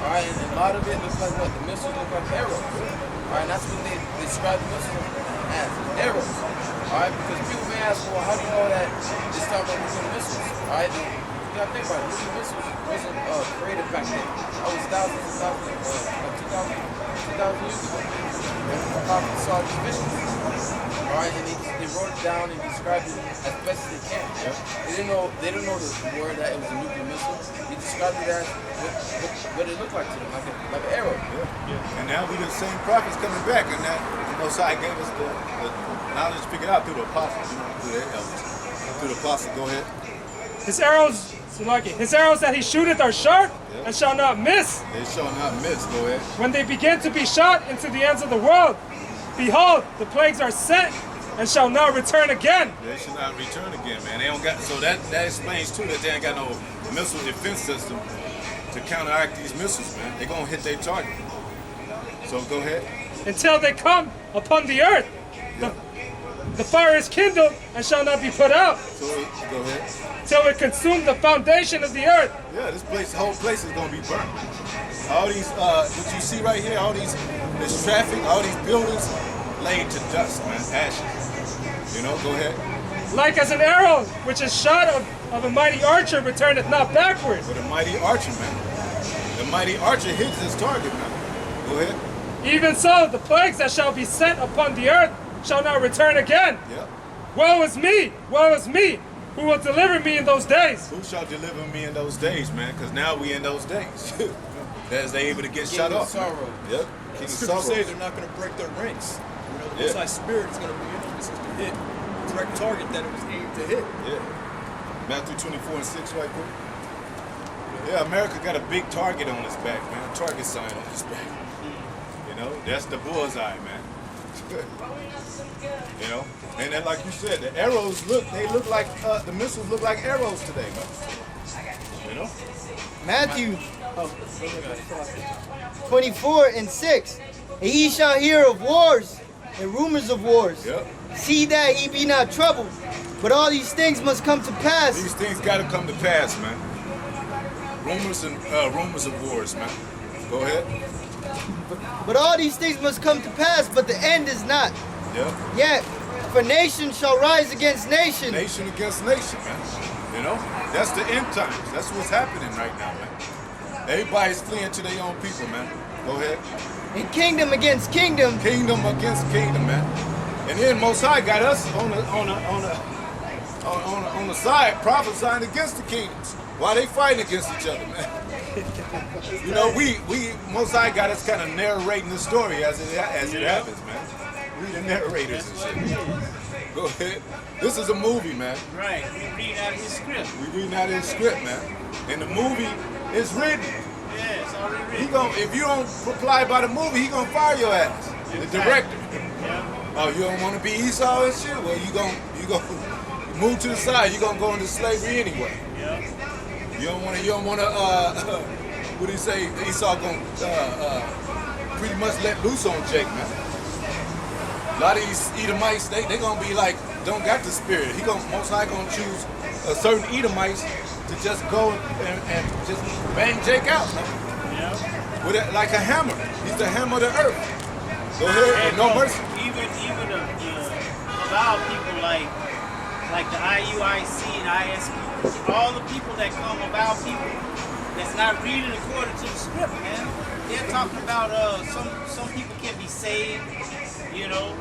All right, and a lot of it looks like what the missiles look like arrows. All right, and that's what they describe the missiles as arrows. All right, because people may ask, well, how do you know that this time about nuclear missiles? All right. You gotta think about it. Nuclear missiles wasn't created back then. That was thousands and thousands, 2,000 years ago. The prophets saw these visions. Alright, and they wrote it down and described it as best as they can. They didn't know the word that it was a nuclear missile. They described it as what it looked like to them, like an arrow. And now we the same prophets coming back, and that Mosiah gave us the knowledge to pick it out through the apostles, through their elders. Through the apostles, go ahead. His arrows that he shooteth are sharp, and shall not miss. They shall not miss, go ahead. When they begin to be shot into the ends of the world, behold, the plagues are sent, and shall not return again. They shall not return again, man. They don't got, so that explains too that they ain't got no missile defense system to counteract these missiles, man. They gonna hit their target. So go ahead. Until they come upon the earth. The fire is kindled and shall not be put out. So go ahead. Till it consume the foundation of the earth. Yeah, the whole place is gonna be burned. All these, what you see right here, all this traffic, all these buildings laid to dust, man, ashes. Go ahead. Like as an arrow which is shot of a mighty archer returneth not backwards. But a mighty archer, man. The mighty archer hits his target, man. Go ahead. Even so, the plagues that shall be sent upon the earth shall not return again. Yep. Woe is me, who will deliver me in those days? Who shall deliver me in those days, man? Because now we in those days. As they able to get shut off. Sorrow. Yep. The scripture say they're not going to break their ranks. The Most High Spirit is going to be in them to hit the direct target that it was aimed to hit. Yeah. Matthew 24:6 right there. Yeah, America got a big target on its back, man. A target sign on its back. That's the bullseye, man. And then like you said, the arrows look like, the missiles look like arrows today, man. Matthew 24:6. And ye shall hear of wars and rumors of wars. Yep. See that ye be not troubled. But all these things must come to pass. These things got to come to pass, man. Rumors of wars, man. Go ahead. But all these things must come to pass, but the end is not. Yep. Yet, for nation shall rise against nation. Nation against nation, man. That's the end times. That's what's happening right now, man. Everybody's fleeing to their own people, man. Go ahead. And kingdom against kingdom. Kingdom against kingdom, man. And then Most High got us on the side, prophesying against the kingdoms. Why they fighting against each other, man? we Most High got us kind of narrating the story as it happens, man. We the narrators and shit. Go ahead. This is a movie, man. Right. We read out his script. We reading out his script, man. And the movie is written. Yeah, it's already written. If you don't reply by the movie, he gonna fire your ass. The director. Yeah. Oh, you don't want to be Esau and shit? Well, you gonna move to the side. You gonna go into slavery anyway. Yeah. You don't want to. What do you say? Esau gonna pretty much let loose on Jake, man. A lot of these Edomites, they gonna be like don't got the spirit. He most likely gonna choose a certain Edomites to just go and just bang Jake out, man. Yeah. With it, like a hammer. He's the hammer of the earth. Go ahead, and no mercy. Even the foul people like the IUIC and ISP, all the people that come about people that's not reading according to the script, man. They're talking about some people can be saved, you know,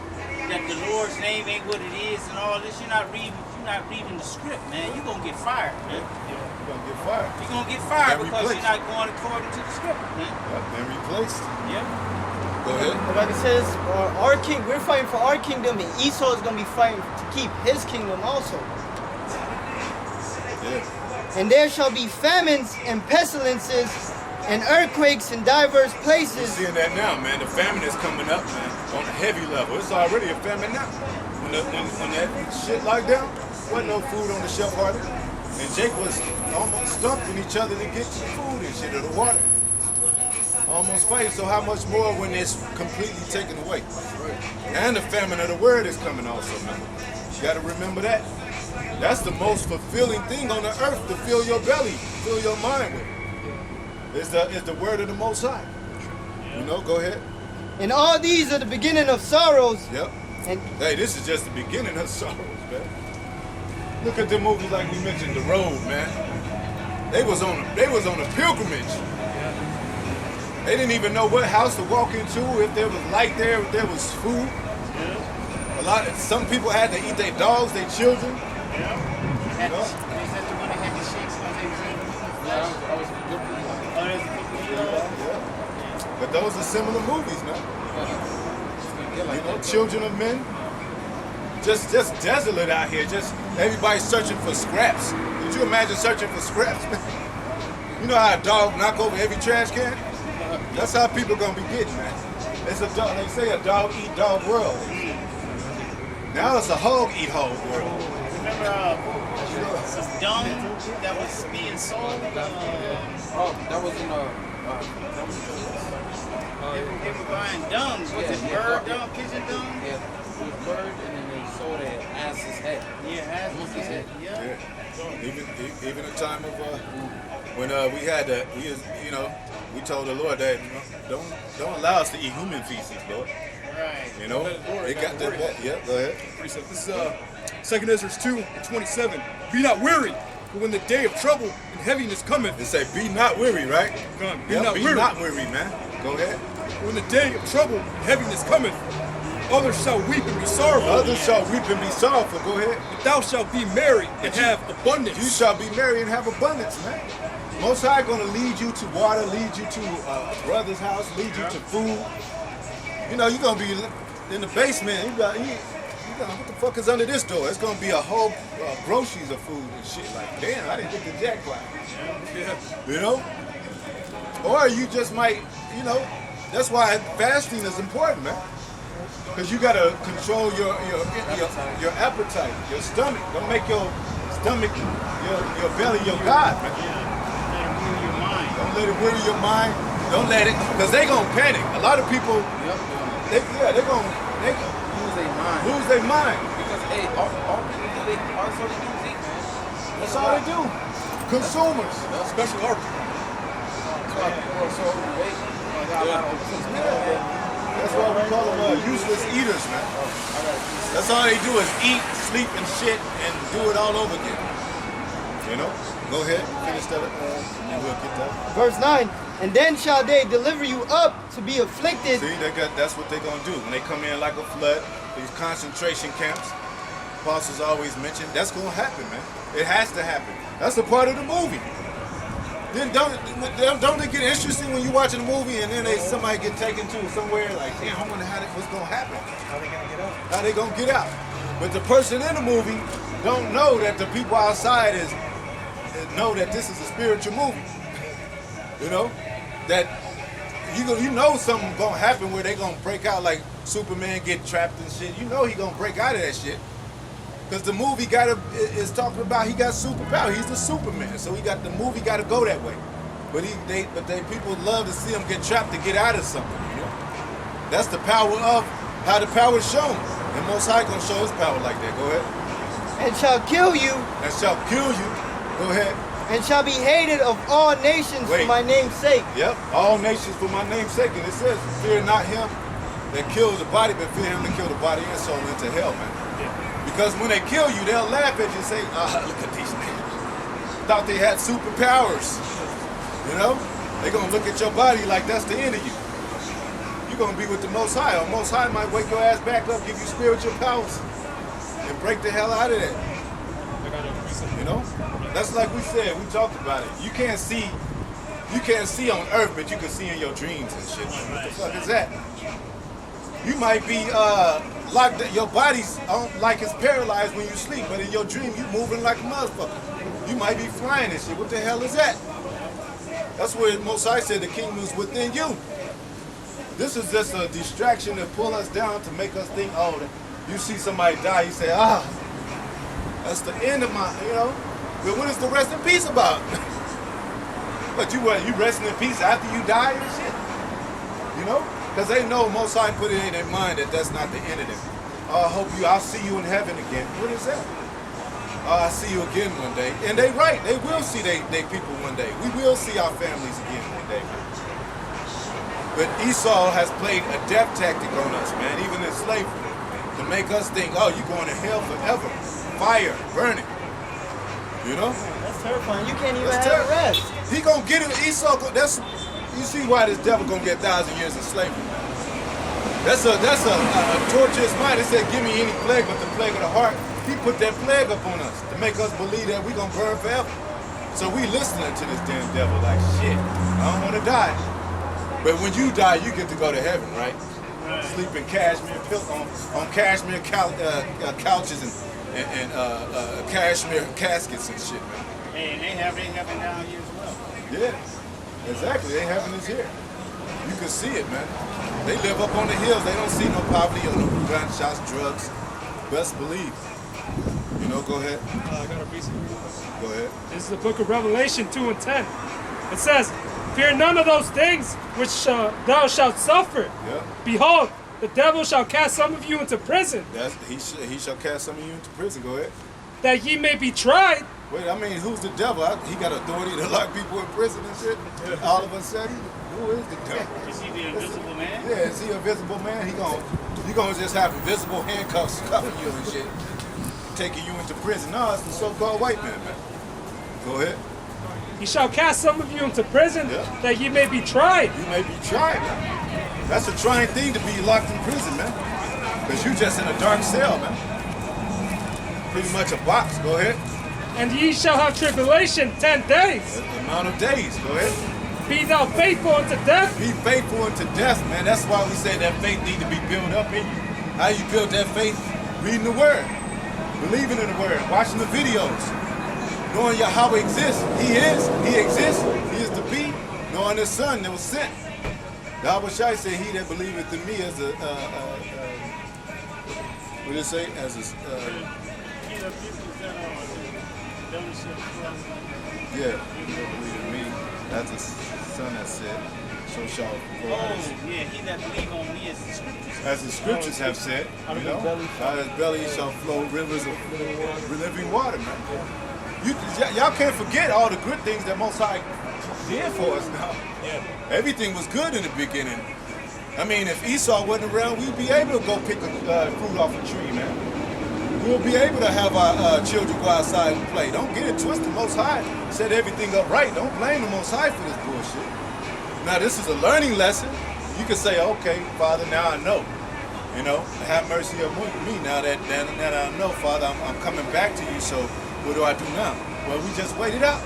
that the Lord's name ain't what it is and all this. You're not reading the script, man. You're gonna get fired, man. You're gonna get fired. You're gonna get fired And because replaced. you're not going according to the script, man. Yep, and replaced. Yep. Go ahead. Like it says, our king, we're fighting for our kingdom, and Esau is going to be fighting to keep his kingdom also. Yeah. And there shall be famines and pestilences and earthquakes in diverse We're places. seeing that now, man. The famine is coming up, man, on a heavy level. It's already a famine now. When that shit locked down, wasn't no food on the shelf hardly. And Jake was almost stumping each other to get to the food and shit, or the water. Almost fighting, so how much more when it's completely taken away? And the famine of the word is coming also, man. You gotta remember that. That's the most fulfilling thing on the earth, to fill your belly, fill your mind with. It's the word of the Most High. You know, go ahead. And all these are the beginning of sorrows. Yep. And Hey, this is just the beginning of sorrows, man. Look at the movie like we mentioned, The Road, man. They was on a pilgrimage. They didn't even know what house to walk into, if there was light there, if there was food. Some people had to eat their dogs, their children. Is that the one that had the shakes on their Yeah. But those are similar movies, man. You know, children of men. Just desolate out here. Just everybody searching for scraps. Could you imagine searching for scraps, man? You know how a dog knock over every trash can? That's how people gonna be getting, man. It's a dog. They say a dog eat dog world. Now it's a hog eat hog world. Remember this dung that was being sold? That was in They were buying dung. Was it bird dung, pigeon dung? yeah, it was bird, and then they sold it as his head. Yeah, ass's head. Yeah. Yeah. Even a time of when we had we told the Lord that don't allow us to eat human feces, Lord. Right. You know, they got that back. Yeah, go ahead. Precept. This is 2 Ezra 2:27. Be not weary, but when the day of trouble and heaviness cometh. They say, be not weary, right? Come, Be not weary, man. Go ahead. When the day of trouble and heaviness cometh, others shall weep and be sorrowful. Others shall weep and be sorrowful. Go ahead. But thou shalt be merry and have abundance. You shall be merry and have abundance, man. Most High gonna lead you to water, lead you to a brother's house, lead you to food. You know, you're gonna be in the basement. You got what the fuck is under this door? It's gonna be a whole groceries of food and shit. Like, damn, I didn't get the jackpot. Yeah. You know? Or you just might, you know, that's why fasting is important, man. Because you gotta control your appetite, your stomach. Don't make your stomach, your belly, your God, man. Don't let it weary your mind. Don't let it, because they gonna panic. A lot of people, they're gonna lose their mind. Because hey, all people do, they also do is eat, man. That's all they do. Consumers. Special art. That's why people are so overweight. Got a lot of obese people, man. That's why we call them useless eaters, man. That's all they do is eat, sleep, and shit, and do it all over again. You know? Go ahead, finish that, and we'll get that. verse 9, and then shall they deliver you up to be afflicted. See, that's what they're gonna do. When they come in like a flood, these concentration camps, apostles always mention, that's gonna happen, man. It has to happen. That's a part of the movie. Then don't it get interesting when you're watching a movie and then somebody get taken to somewhere like, damn, I wonder what's gonna happen. How they gonna get out? How they gonna get out? But the person in the movie don't know that the people outside know that this is a spiritual movie. You know, that you know something gonna happen where they gonna break out, like Superman get trapped and shit. You know he gonna break out of that shit. Because the movie is talking about he got superpower. He's the Superman, so the movie got to go that way. But people love to see him get trapped to get out of something. You know, that's the power of how the power is shown. The Most High gonna show his power like that. Go ahead. And shall kill you. And shall kill you. Go ahead. And shall be hated of all nations for my name's sake. Yep, all nations for my name's sake. And it says, fear not him that kills the body, but fear him that kills the body and soul into hell, man. Yeah. Because when they kill you, they'll laugh at you and say, look at these niggas. Thought they had superpowers. You know? They're going to look at your body like that's the end of you. You're going to be with the Most High. Or Most High might wake your ass back up, give you spiritual powers, and break the hell out of that. You know? That's like we said, we talked about it. You can't see on earth, but you can see in your dreams and shit. What the fuck is that? You might be like your body's like it's paralyzed when you sleep, but in your dream you moving like a motherfucker. You might be flying and shit. What the hell is that? That's where Mosai said the kingdom is within you. This is just a distraction to pull us down to make us think, oh, you see somebody die, you say, that's the end of my, you know. But what is the rest in peace about? But you resting in peace after you die and shit? You know? Because they know Most High put it in their mind that that's not the end of them. I'll see you in heaven again. What is that? I'll see you again one day. And they right. They will see they people one day. We will see our families again one day. But Esau has played a death tactic on us, man, even in slavery, to make us think, oh, you're going to hell forever. Fire, burning. You know? That's terrifying. You can't even have rest. He gonna get it. Esau. You see why this devil gonna get 1,000 years of slavery. That's a torturous mind. It said, give me any plague but the plague of the heart. He put that plague up on us to make us believe that we gonna burn forever. So we listening to this damn devil like, shit, I don't want to die. But when you die, you get to go to heaven, right? Sleep in cashmere on cashmere couches and cashmere caskets and shit, man. Hey, and they have heaven down here as well. Yeah, exactly. They heaven is here. You can see it, man. They live up on the hills. They don't see no poverty or no gunshots, drugs. Best believe. You know, go ahead. I got a reason. Go ahead. This is the book of Revelation 2:10. It says, fear none of those things which thou shalt suffer. Yeah. Behold, the devil shall cast some of you into prison. He shall cast some of you into prison. Go ahead. That ye may be tried. Wait, I mean, who's the devil? He got authority to lock people in prison and shit? All of a sudden? Who is the devil? Is he the invisible man? Yeah, is he a visible man? He gonna just have invisible handcuffs cuffing you and shit, taking you into prison. No, it's the so-called white man. Go ahead. He shall cast some of you into prison, that ye may be tried. You may be tried, man. That's a trying thing to be locked in prison, man. Because you just in a dark cell, man. Pretty much a box. Go ahead. And ye shall have tribulation 10 days. The amount of days. Go ahead. Be thou faithful unto death. Be faithful unto death, man. That's why we say that faith need to be built up in you. How you build that faith? Reading the word. Believing in the word. Watching the videos. Knowing Yahweh exists. He is. He exists. He is the be. Knowing his son that was sent. Yahweh Shai said, he that believeth in me as a, what did it say? As a, yeah, he that believeth in me as a son that said, so shall go out he that believe on me as the scriptures have said, you know, out of his belly shall flow rivers of living water, man. Y'all can't forget all the good things that Most High did for us now. Yeah. Everything was good in the beginning. I mean, if Esau wasn't around, we'd be able to go pick a fruit off a tree, man. We'll be able to have our children go outside and play. Don't get it twisted. Most High set everything up right. Don't blame the Most High for this bullshit. Now, this is a learning lesson. You can say, okay, Father, now I know. You know, have mercy on me now that I know, Father, I'm coming back to you, so what do I do now? Well, we just wait it out.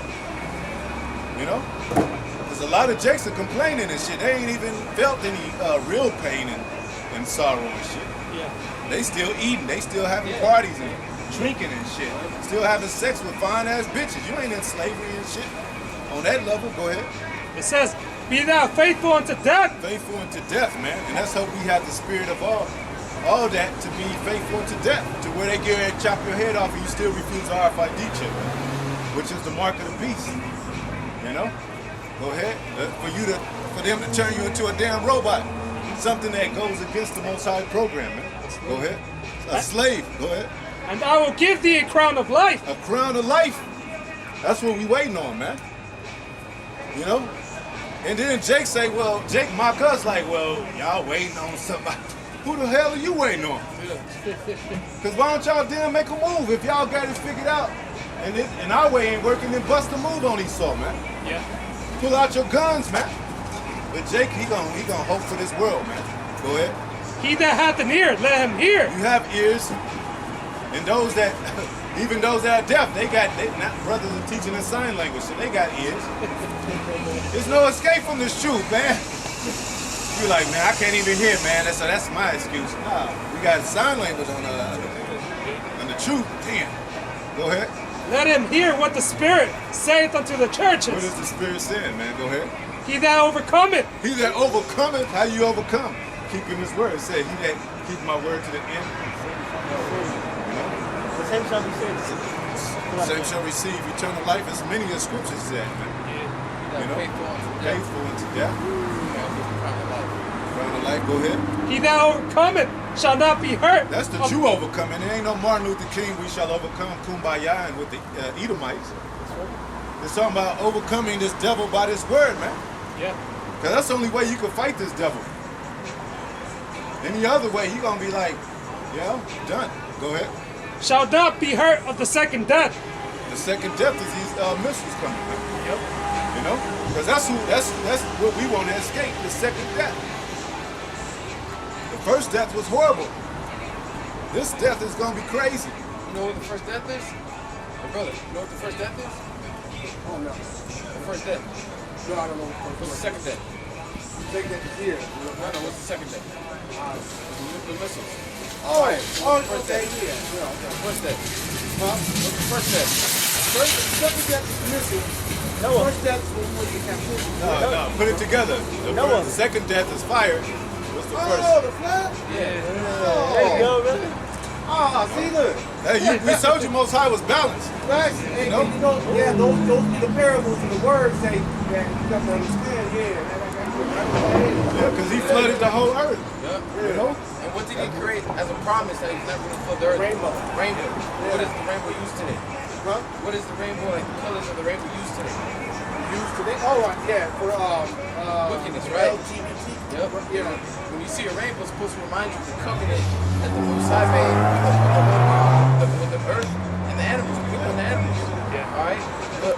You know? Because a lot of jakes are complaining and shit. They ain't even felt any real pain and sorrow and shit. Yeah. They still eating. They still having parties and drinking and shit. Still having sex with fine-ass bitches. You ain't in slavery and shit. On that level, go ahead. It says, be thou faithful unto death. Faithful unto death, man. And that's how we have the spirit of all that to be faithful to death. To where they get ready to chop your head off and you still refuse to RFID chip, which is the mark of the beast. You know? Go ahead. For them to turn you into a damn robot. Something that goes against the Most High program, man. Go ahead. A slave. Go ahead. And I will give thee a crown of life. A crown of life. That's what we waiting on, man. You know? And then Jake say, well, Jake mock us like, well, y'all waiting on somebody. Who the hell are you waiting on? Because why don't y'all damn make a move if y'all got it figured out? And our way ain't working, then bust a move on Esau, man. Yeah. Pull out your guns, man. But Jake, he gonna hope for this world, man. Go ahead. He that hath an ear, let him hear. You have ears, and those that, even those that are deaf, they not brothers are teaching in sign language, so they got ears. There's no escape from this truth, man. You're like, man, I can't even hear, man. That's my excuse. Nah, we got sign language on the truth. Damn. Go ahead. Let him hear what the Spirit saith unto the churches. What is the Spirit saying, man? Go ahead. He that overcometh. He that overcometh, how you overcome? Keeping his word. It said, he that keep my word to the end. The same shall be saved. Same shall receive eternal life. As many as scriptures said, man. You know? Faithful unto death. Crown of life. Go ahead. He that overcometh shall not be hurt. That's the true overcoming. It ain't no Martin Luther King, we shall overcome kumbaya and with the Edomites. It's talking about overcoming this devil by this word, man. Yeah. Because that's the only way you can fight this devil. Any other way, you're going to be like, yeah, done. Go ahead. Shall not be hurt of the second death. The second death is these missiles coming. Man. Yep. You know? Because that's what we want to escape, the second death. The first death was horrible. This death is going to be crazy. You know what the first death is? Hey, brother, you know what the first death is? Oh, no. The first death. No, I don't know. What's the second death? The second death is here. No, what's the second death? The missiles. Oh, First okay, death. yeah. First death. Huh? What's the first death? Second death is missing. First death is when we get captivity. No, put it together. The second death is fire. What's the first? Oh, the flood? Yeah. There you go, brother. Ah, see, look. Hey, we told you Most High was balanced. Right. And, know? you know, yeah, those be the parables and the words that you got to understand. Yeah, because he flooded the whole earth. Yeah. You know? And what did he create as a promise that he's never going to flood the earth? Rainbow. Rainbow. What is the rainbow used today? Huh? What is the rainbow, like the colors of the rainbow used today? Used today. Oh, right, yeah, for Wickedness, right? LGBT. Yep. Yeah. When you see a rainbow, it's supposed to remind you of the covenant that the Most High made with the earth and the animals, the people and the animals. Yeah. All right. But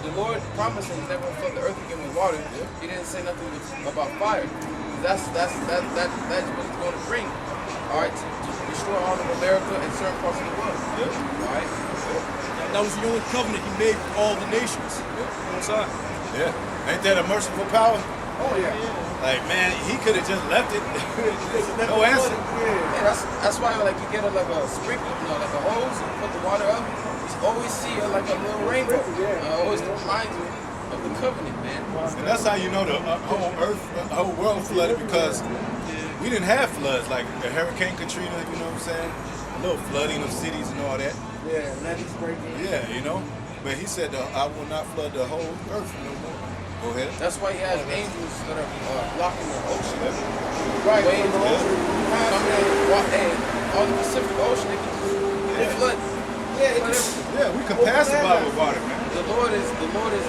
the Lord promised that He's never going to flood the earth again with water. Yeah. He didn't say nothing about fire. That's what He's going to bring. All right. To destroy all of America and certain parts of the world. Yeah. All right. That was the only covenant He made with all the nations. Outside. Yeah. Ain't that a merciful power? Oh, yeah. Like, man, he could have just left it. No answer. Yeah, that's why like you get a sprinkler, like a hose, and put the water up. You always see like a little rainbow. Always reminds you of the covenant, man. And that's how you know the whole earth, the whole world flooded, because we didn't have floods like the Hurricane Katrina. You know what I'm saying? A little flooding of cities and all that. Yeah, levees breaking. Yeah, you know. But he said, I will not flood the whole earth no more. Go ahead. That's why He has angels that are blocking the ocean. Right, Waves, the ocean. come in, all the Pacific Ocean, they flood. Yeah, we can pass the bottle of water, man. The Lord is controlling,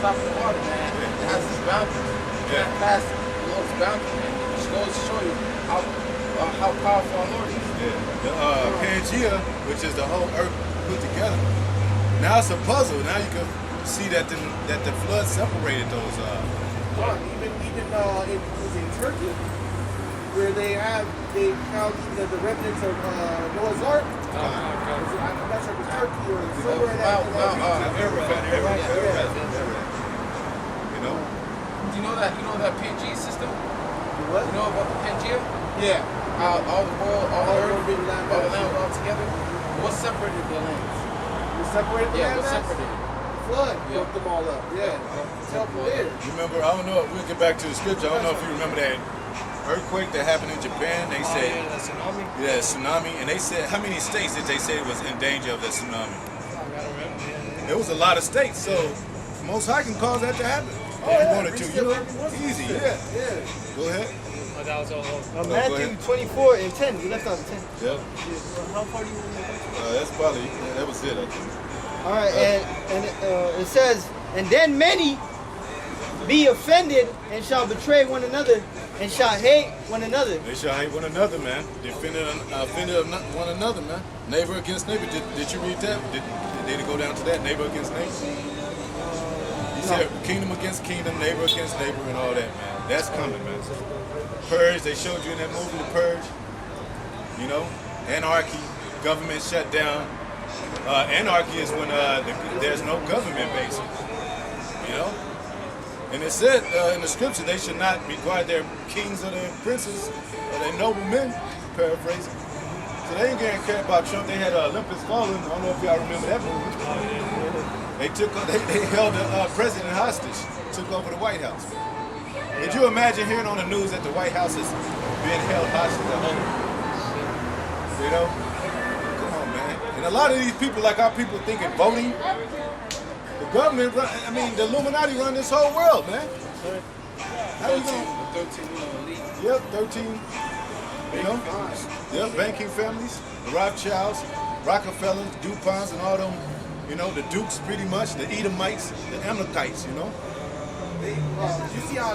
stopping the water, man. It has its boundaries. You can't pass the Lord's boundaries, man. It just goes to show you how powerful our Lord is. Yeah. The Pangea, which is the whole earth put together. Now it's a puzzle. Now you can see that the flood separated those. Even in Turkey, where they found the remnants of Noah's Ark. I'm not sure if it's Turkey or somewhere in that. You know? Do you know that Pangea system? What? You know about the Pangea? Yeah. How all the world, all the earth, big land all the land was all together? What separated the lands? We separated the Yeah, land what mass? separated it? Flood broke them all up. Yeah. Helpful there. You remember? I don't know. We'll get back to the scripture. I don't know if you remember that earthquake that happened in Japan. They said, the tsunami. yeah, tsunami, and they said how many states did they say was in danger of the tsunami? It was a lot of states. So Most High can cause that to happen. If you wanted to, you know, easy. Yeah. Yeah. Go ahead. Oh, that was all. Matthew 24 and 10. We left out 10. Yeah. How far do you want to That's probably, that was it, I think. All right, and it says, and then many be offended and shall betray one another and shall hate one another. They shall hate one another, man. Offended of one another, man. Neighbor against neighbor. Did you read that? Did it go down to that? Neighbor against neighbor? He said kingdom against kingdom, neighbor against neighbor, and all that, man. That's coming, man. Purge, they showed you in that movie, The Purge. You know, anarchy, government shut down. Anarchy is when there's no government, basically. You know? And it said in the scripture they should not regard their kings or their princes or their noblemen, paraphrasing. So they ain't getting care about Trump. They had Olympus Fallen. I don't know if y'all remember that movie. They held the president hostage, took over the White House. Could you imagine hearing on the news that the White House is being held hostage at home? You know? Come on, man. And a lot of these people, like our people thinking voting, the government, the Illuminati run this whole world, man. How you gonna? 13 elite. Yep, 13. You know? Yep, banking families, the Rothschilds, Rockefellers, DuPonts, and all them, you know, the Dukes pretty much, the Edomites, the Amalekites, you know? You see how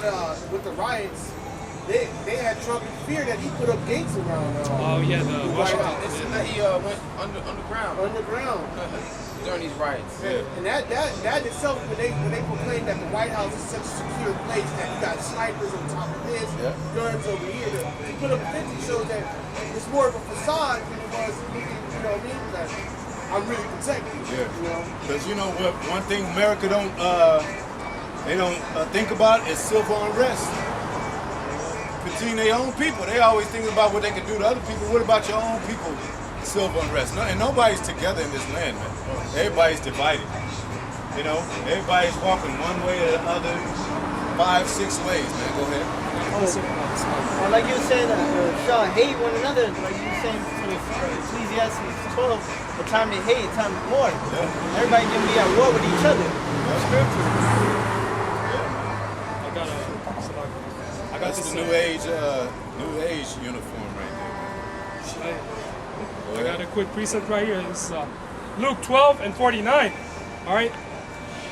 with the riots, they had Trump in fear that he put up gates around. Oh yeah, the White Washington. House. It said that he went underground Underground. during these riots. Yeah. And that itself, when they proclaim that the White House is such a secure place that you got snipers on top of this, guns over here, to put up a picture shows that it's more of a facade than it was, you know what I mean? That I'm really protected. Yeah. You know? Because you know what, one thing America don't think about is civil unrest. Between their own people, they always thinking about what they can do to other people. What about your own people? Civil unrest. And nobody's together in this land, man. Everybody's divided. You know, everybody's walking one way or the other, 5, 6 ways, man. Go ahead. like you were saying, shall hate one another. Like you were saying for the Ecclesiastes 12, the time they hate, the time to war. Yeah. Everybody can be at war with each other. Scripture. I got That's this the new age uniform right there. I got a quick precept right here. This is Luke 12 and 49. All right,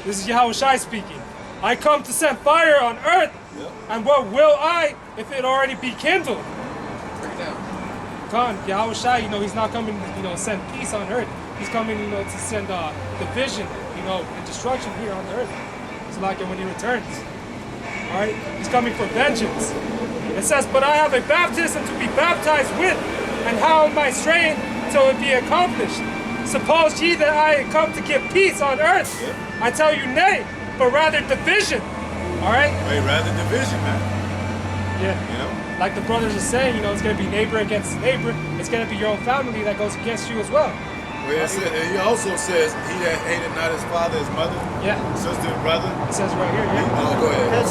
this is Yahushua speaking. I come to send fire on earth, and what will I if it already be kindled? Break it down. Khan, Yahushua, he's not coming, send peace on earth. He's coming, to send division, and destruction here on the earth. It's like when he returns. All right, he's coming for vengeance. It says, but I have a baptism to be baptized with, and how am I straying till it be accomplished? Suppose ye that I come to give peace on earth? I tell you nay, but rather division. All right? Wait, rather division, man. Yeah. Like the brothers are saying, it's going to be neighbor against neighbor. It's going to be your own family that goes against you as well. Well, he also says, he that hated not his father, his mother, sister, and brother. It says right here, Oh, go ahead.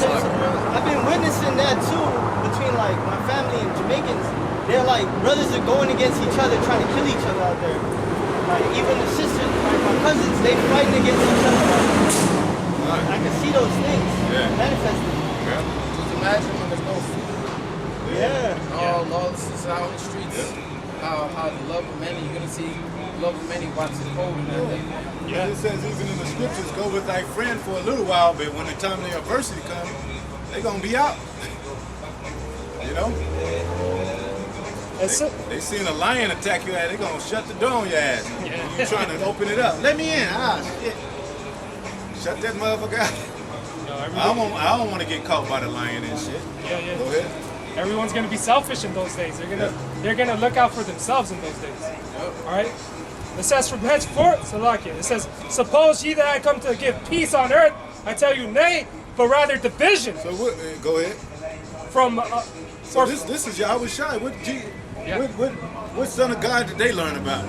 I've been witnessing that too between like my family and Jamaicans. They're like brothers are going against each other, trying to kill each other out there. Like even the sisters, like my cousins, they fighting against each other. I can see those things manifesting. Just imagine when there's no food. All this is out in the streets. How the love of many, you're gonna see love of many watch the cold and everything. It says even in the scriptures, go with thy friend for a little while, but when the time of the adversity comes, they're gonna be out. They seen a lion attack you, they're gonna shut the door on your ass. You trying to open it up. Let me in. Shit. Shut that motherfucker out. I don't want to get caught by the lion and shit. Go ahead. Everyone's gonna be selfish in those days. They're gonna look out for themselves in those days. All right. It says from henceforth, Salakia. It says, suppose ye that I come to give peace on earth, I tell you nay, but rather division. So what? Go ahead. So this is Yahushua. What son of God did they learn about?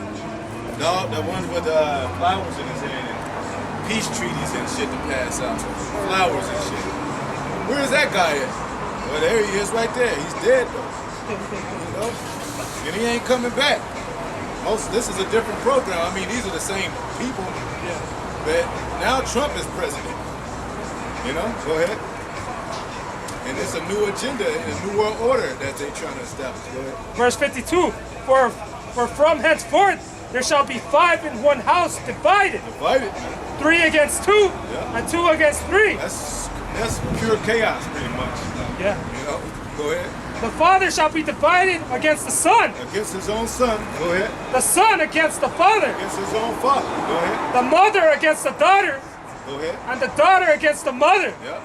The ones with flowers in his hand and peace treaties and shit to pass out. Flowers and shit. Where is that guy at? Well, there he is right there. He's dead though. And he ain't coming back. This is a different program. I mean, these are the same people. But now Trump is president. Go ahead. And it's a new agenda, a new world order that they're trying to establish. Go ahead. Verse 52, for from henceforth there shall be 5 in one house divided. Divided, man. 3 against 2, and 2 against 3. That's pure chaos, pretty much. Yeah. You know, go ahead. The father shall be divided against the son. Against his own son. Go ahead. The son against the father. Against his own father. Go ahead. The mother against the daughter. Go ahead. And the daughter against the mother. Yeah.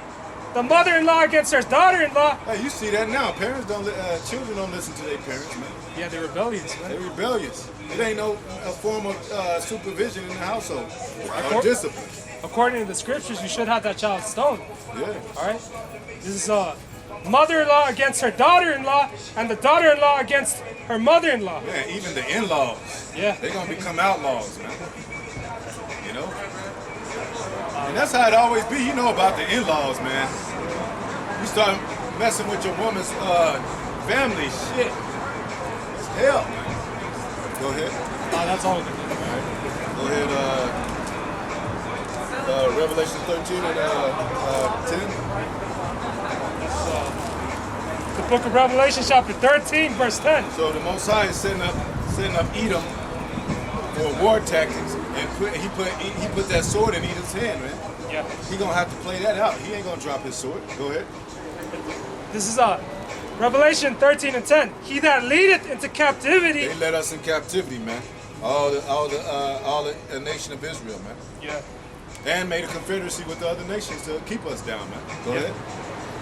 The mother-in-law against her daughter-in-law. Hey, you see that now. Parents don't, children don't listen to their parents, man. Yeah, they're rebellious, man. They're rebellious. It ain't no form of supervision in the household. Or discipline. According to the scriptures, you should have that child stoned. Yeah. All right. This is mother-in-law against her daughter-in-law, and the daughter-in-law against her mother-in-law. Man, even the in-laws. Yeah. They're gonna become outlaws, man. You know? And that's how it always be. You know about the in-laws, man. You start messing with your woman's family, shit. It's hell, man. Go ahead. That's all. Go ahead, Revelation 13 and 10. The book of Revelation, chapter 13, verse 10. So the Most High is setting up Edom for war tactics, and he put that sword in Edom's hand, man. Yeah. He gonna have to play that out. He ain't gonna drop his sword. Go ahead. This is Revelation 13 and 10. He that leadeth into captivity. They led us in captivity, man. All the nation of Israel, man. Yeah. And made a confederacy with the other nations to keep us down, man. Go ahead.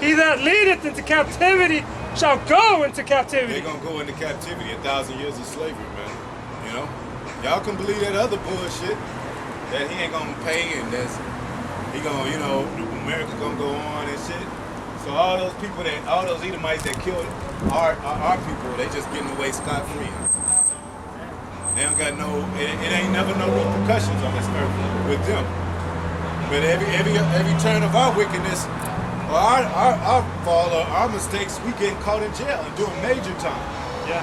He that leadeth into captivity shall go into captivity. They're gonna go into captivity, 1,000 years of slavery, man. You know? Y'all can believe that other bullshit that he ain't gonna pay and he gonna, you know, America gonna go on and shit. So all those Edomites that killed our people, they just getting away scot-free. They don't got it ain't never no repercussions on this earth with them. But every turn of our wickedness, or our fall or our mistakes, we getting caught in jail and doing major time. Yeah.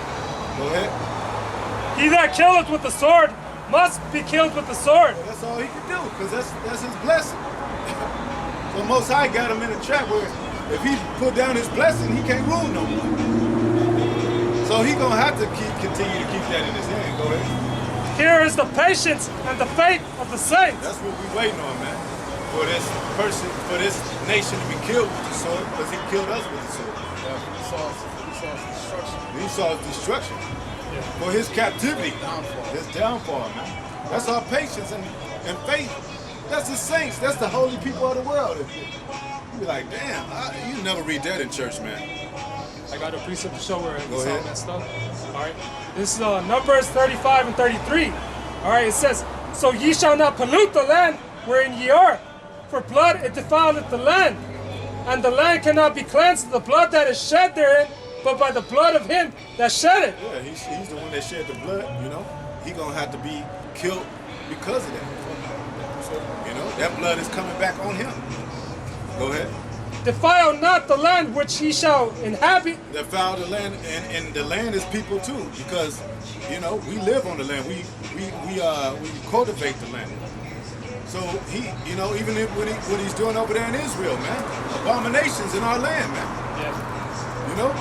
Go ahead. He that killeth with the sword must be killed with the sword. Well, that's all he can do, because that's his blessing. So Most High got him in a trap where if he put down his blessing, he can't rule no more. So he gonna have to continue to keep that in his hand. Go ahead. Here is the patience and the faith of the saints. That's what we waiting on, man. For this person, for this nation to be killed with the sword, because he killed us with the sword. Esau's destruction. Yeah. For his captivity, his downfall, man. That's our patience and faith. That's the saints. That's the holy people of the world. You be like, damn, you never read that in church, man. I got a precept to show where it's all ahead. messed up. All right. This is Numbers 35 and 33. All right. It says, so ye shall not pollute the land wherein ye are, for blood it defileth the land, and the land cannot be cleansed of the blood that is shed therein, but by the blood of him that shed it. Yeah, he's the one that shed the blood, you know. He gonna have to be killed because of that. You know, that blood is coming back on him. Go ahead. Defile not the land which ye shall inhabit. Defile the land, and the land is people too, because you know we live on the land. We cultivate the land. So he, you know, even what he's doing over there in Israel, man, abominations in our land, man. Yeah. You know,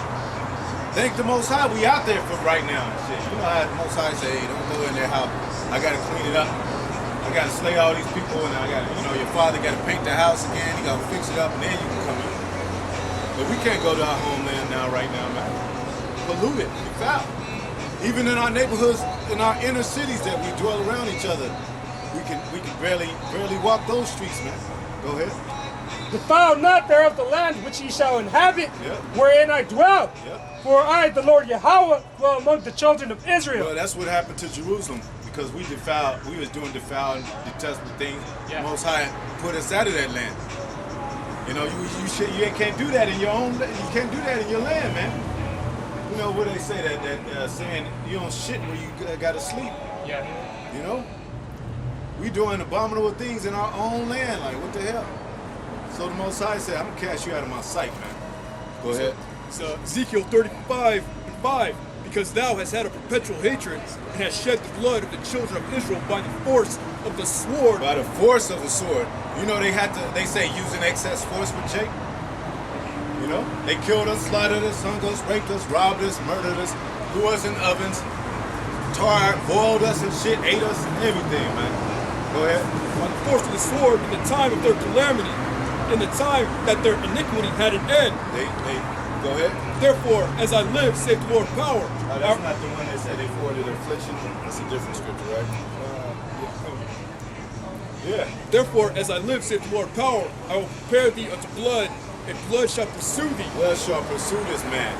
thank the Most High, we out there for right now and shit. You know how the Most High say, hey, don't go in their house. I gotta clean it up. I gotta slay all these people, and I gotta, you know, your father gotta paint the house again. You gotta fix it up, and then you can come in. But we can't go to our homeland now, right now, man. Polluted, foul. Even in our neighborhoods, in our inner cities that we dwell around each other, we can barely walk those streets, man. Go ahead. Defile not thereof the land which ye shall inhabit, Yep. wherein I dwell. Yep. For I, the Lord Yahweh, dwell among the children of Israel. Well, that's what happened to Jerusalem, because we was doing defiled and detestable things. Yeah. Most High put us out of that land. You know, you can't do that in your own. You can't do that in your land, man. You know what they say that saying you don't shit where you gotta sleep. Yeah. You know, we doing abominable things in our own land. Like what the hell? So the Most High said, "I'm gonna cast you out of my sight, man." Go ahead. It's Ezekiel 35 and 5. Because thou hast had a perpetual hatred and hast shed the blood of the children of Israel by the force of the sword. By the force of the sword. You know they say using excess force with Jake. You know, they killed us, slaughtered us, hung us, raped us, robbed us, murdered us, threw us in ovens, tarred, boiled us and shit, ate us, everything, man. Go ahead. By the force of the sword in the time of their calamity, in the time that their iniquity had an end. They go ahead. Therefore, as I live, saith the Lord of power. That's not the one that said they forwarded affliction. That's a different scripture, right? Yeah. Therefore, as I live, saith the Lord of power, I will prepare thee unto blood, and blood shall pursue thee. Blood shall pursue this man.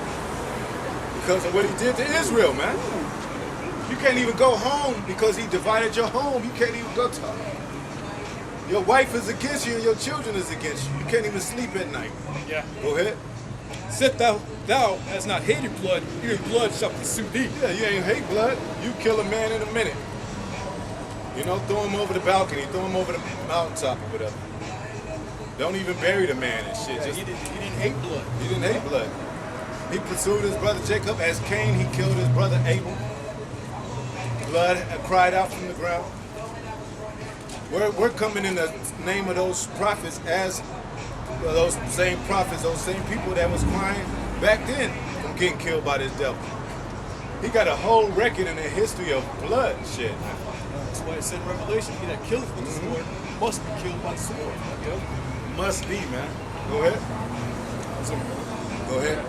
Because of what he did to Israel, man. You can't even go home because he divided your home. You can't even go to your wife is against you and your children is against you. You can't even sleep at night. Yeah. Go ahead. Said thou hast not hated blood, even blood shall pursue thee. Yeah, you ain't hate blood. You kill a man in a minute. You know, throw him over the balcony, throw him over the mountaintop or whatever. Don't even bury the man and shit. He didn't hate blood. He didn't hate blood. He pursued his brother Jacob as Cain. He killed his brother Abel. Blood cried out from the ground. We're coming in the name of those prophets as those same prophets, those same people that was crying back then from getting killed by this devil. He got a whole record in the history of blood shed. That's why it said in Revelation, he that killeth with the sword must be killed by the sword. Must be, man. Go ahead. Go ahead.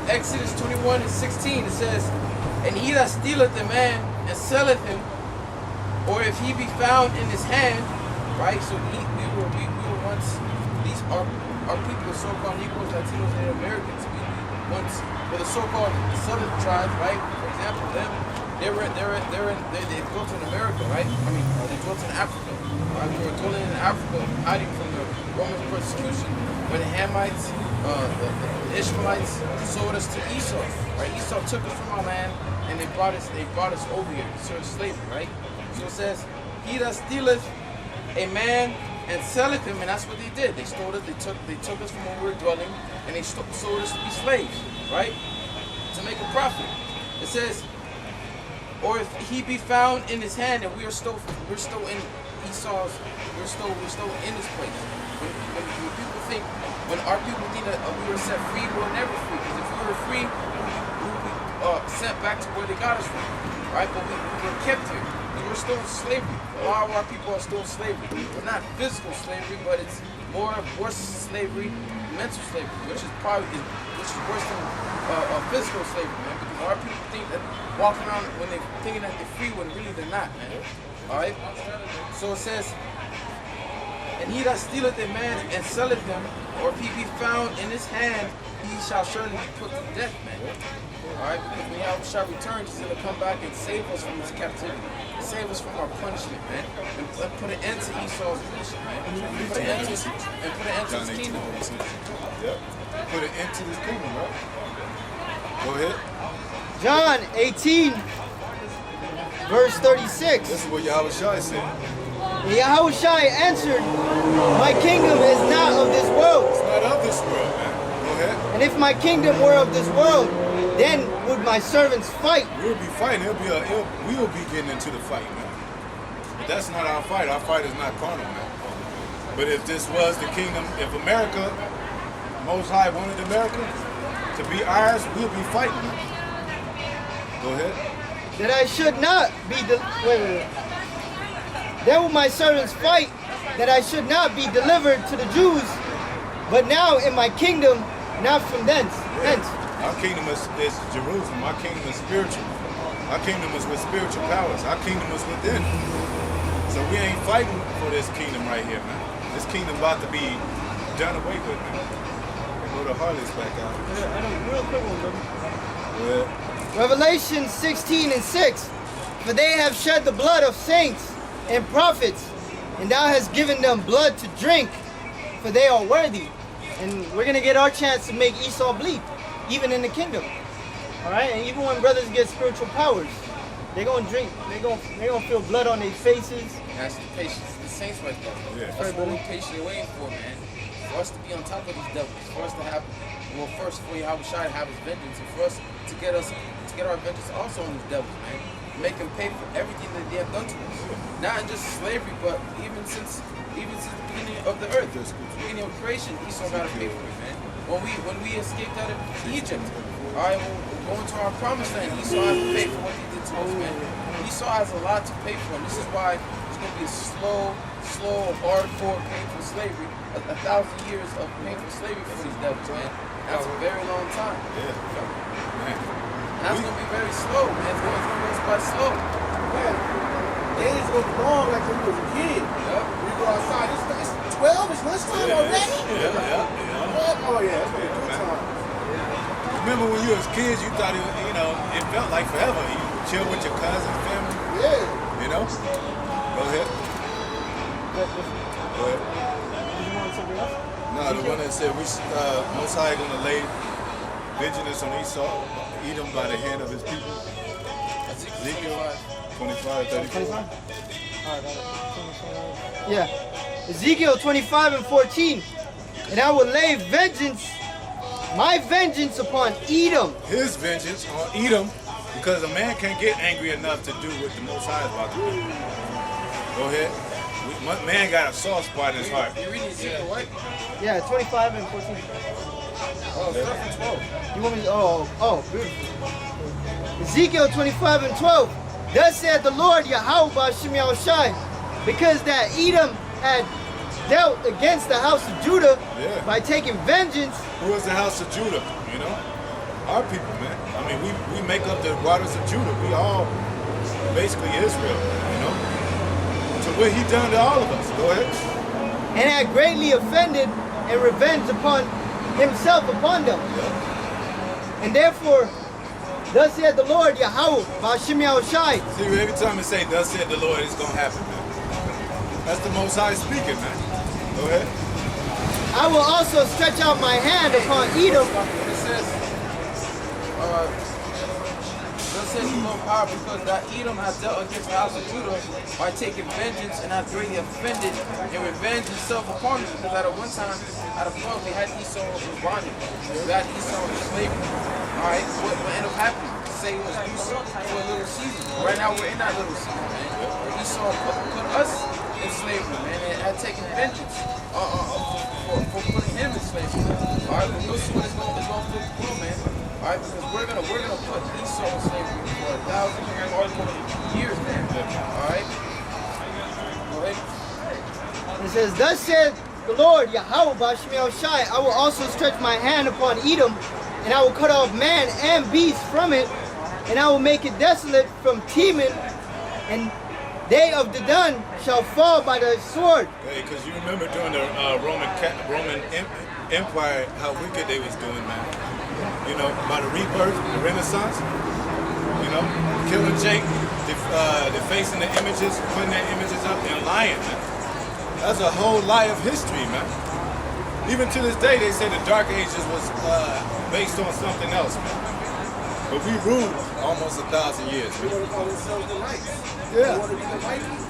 Exodus 21:16, it says, and he that stealeth a man and selleth him, or if he be found in his hand, right? So we were once, these are people, the so-called Negroes, Latinos, and Americans. We once were the so-called southern tribes, right? For example, them, they dwelt in America, right? I mean, they dwelt in Africa. Right? They were dwelling in Africa, hiding from the Roman persecution, when the Hamites, the Ishmaelites sold us to Esau, right? Esau took us from our land and they brought us over here, sort of slavery, right? So it says, he that stealeth a man and selleth him, and that's what they did. They stole us, they took us from where we were dwelling, and they sold us to be slaves, right? To make a profit. It says, or if he be found in his hand, and we're still in Esau's, we're still in this place. When people think, when our people think that we were set free, we were never free. Because if we were free, we would be sent back to where they got us from, right? But we were kept here. We're still in slavery. A lot of our people are still in slavery. We're not physical slavery, but it's worse slavery, mental slavery, which is worse than physical slavery, man. Because our people think that walking around when they're thinking that they're free, when really they're not, man. All right. So it says, and he that stealeth a man and selleth him, or if he be found in his hand, he shall surely be put to death, man. Alright, because when Yahweh shall return, he's gonna come back and save us from this captivity. Save us from our punishment, man. And put an end to Esau's punishment, man. Put an end to his kingdom. Yep. Put an end to this kingdom, right? Go ahead. John 18, verse 36. This is what Yahweh Shai said. And Yahushai answered, my kingdom is not of this world. It's not of this world, man. Go ahead. And if my kingdom were of this world, then would my servants fight. We'll be fighting. We will be getting into the fight, man. But that's not our fight. Our fight is not carnal, man. But if this was the kingdom, if America, Most High wanted America to be ours, we'll be fighting, man. Go ahead. That I should not be wait. Then would my servants fight, that I should not be delivered to the Jews, but now in my kingdom, not from thence. Our kingdom is Jerusalem. Our kingdom is spiritual. Our kingdom is with spiritual powers. Our kingdom is within. So we ain't fighting for this kingdom right here, man. This kingdom about to be done away with, man. Go to Harley's back out. Real quick one, Yeah. Revelation 16:6. For they have shed the blood of saints and prophets, and thou hast given them blood to drink, for they are worthy. And we're gonna get our chance to make Esau bleed, even in the kingdom. All right, and even when brothers get spiritual powers, they're gonna drink. They're gonna feel blood on their faces. That's the patience of the saints right there. Yeah. That's what we're patiently waiting for, man. For us to be on top of these devils. For us to have, well, first for Yahweh Shai to have his vengeance, and for us to get our vengeance also on these devils, man. Make them pay for everything that they have done to us. Not in just slavery, but even since the beginning of of the earth. Beginning of creation, Esau got to pay for it, man. When we escaped out of Egypt, all right, we'll go into our promised land. Esau has to pay for what he did to us, man. Esau has a lot to pay for, and this is why it's going to be a slow, hardcore, painful slavery. 1,000 years of painful slavery for these devils, man. That's a very long time. Yeah. Man. And that's going to be very slow, man. It's going to go quite slow. Man, days go long like when you was a kid. Yeah. We go outside. It's 12. It's lunchtime already. Yeah. Oh yeah, it's been a good time. Remember when you was kids, you thought it felt like forever. You would chill with your cousins, family. Yeah. You know? Go ahead. Go ahead. No, the one that said Most High gonna lay vengeance on Esau, eat him by the hand of his people. Ezekiel 25, 34. Yeah. Ezekiel 25 and 14. And I will lay my vengeance upon Edom. His vengeance on Edom, because a man can't get angry enough to do what the Most High is about to do. Go ahead. Man got a soft spot in his heart. You reading Ezekiel, right? Yeah, 25 and 14. Oh, start from 12. You want me to, oh, beautiful. Ezekiel 25 and 12. Thus said the Lord Yahweh Ba'Shem Yahushai, because that Edom had dealt against the house of Judah by taking vengeance. Who is the house of Judah? You know? Our people, man. I mean, we make up the waters of Judah. We all basically Israel, you know? So what he done to all of us. Go ahead. And had greatly offended and revenged upon himself upon them. And therefore, thus said the Lord Yahweh Ba'Shem Yahushai. See, every time it say thus said the Lord, it's gonna happen, man. That's the Most High speaking, man. Go ahead. I will also stretch out my hand upon Edom. It says, thus says the Lord power, because that Edom has dealt against the house of Judah by taking vengeance and hath greatly offended and revenged himself upon them. Because at one time, out of 12, we had Esau in bondage. We had Esau in slavery. Alright, what ended up happening? Say it was Esau for a little season. Right now, we're in that little season, man. Esau put us in slavery, man, and had taken vengeance for putting him in slavery. Alright, but you'll see what it's going to flip through, man. Alright, because we're gonna put Esau in slavery for 1,000 or more years, man. Alright? Go ahead. It says, thus said the Lord Yahweh Ba'Shem Yahushai, I will also stretch my hand upon Edom, and I will cut off man and beast from it, and I will make it desolate from Teman, and they of Dedan shall fall by the sword. Hey, because you remember during the Roman Empire how wicked they was doing, man. You know, by the rebirth, the Renaissance. You know, killing Jake, defacing the images, putting their images up, and lying, man. That's a whole lie of history, man. Even to this day, they say the Dark Ages was based on something else, man. But we ruled almost 1,000 years, man. They want to call themselves the Knights. Yeah. They want to be the Vikings.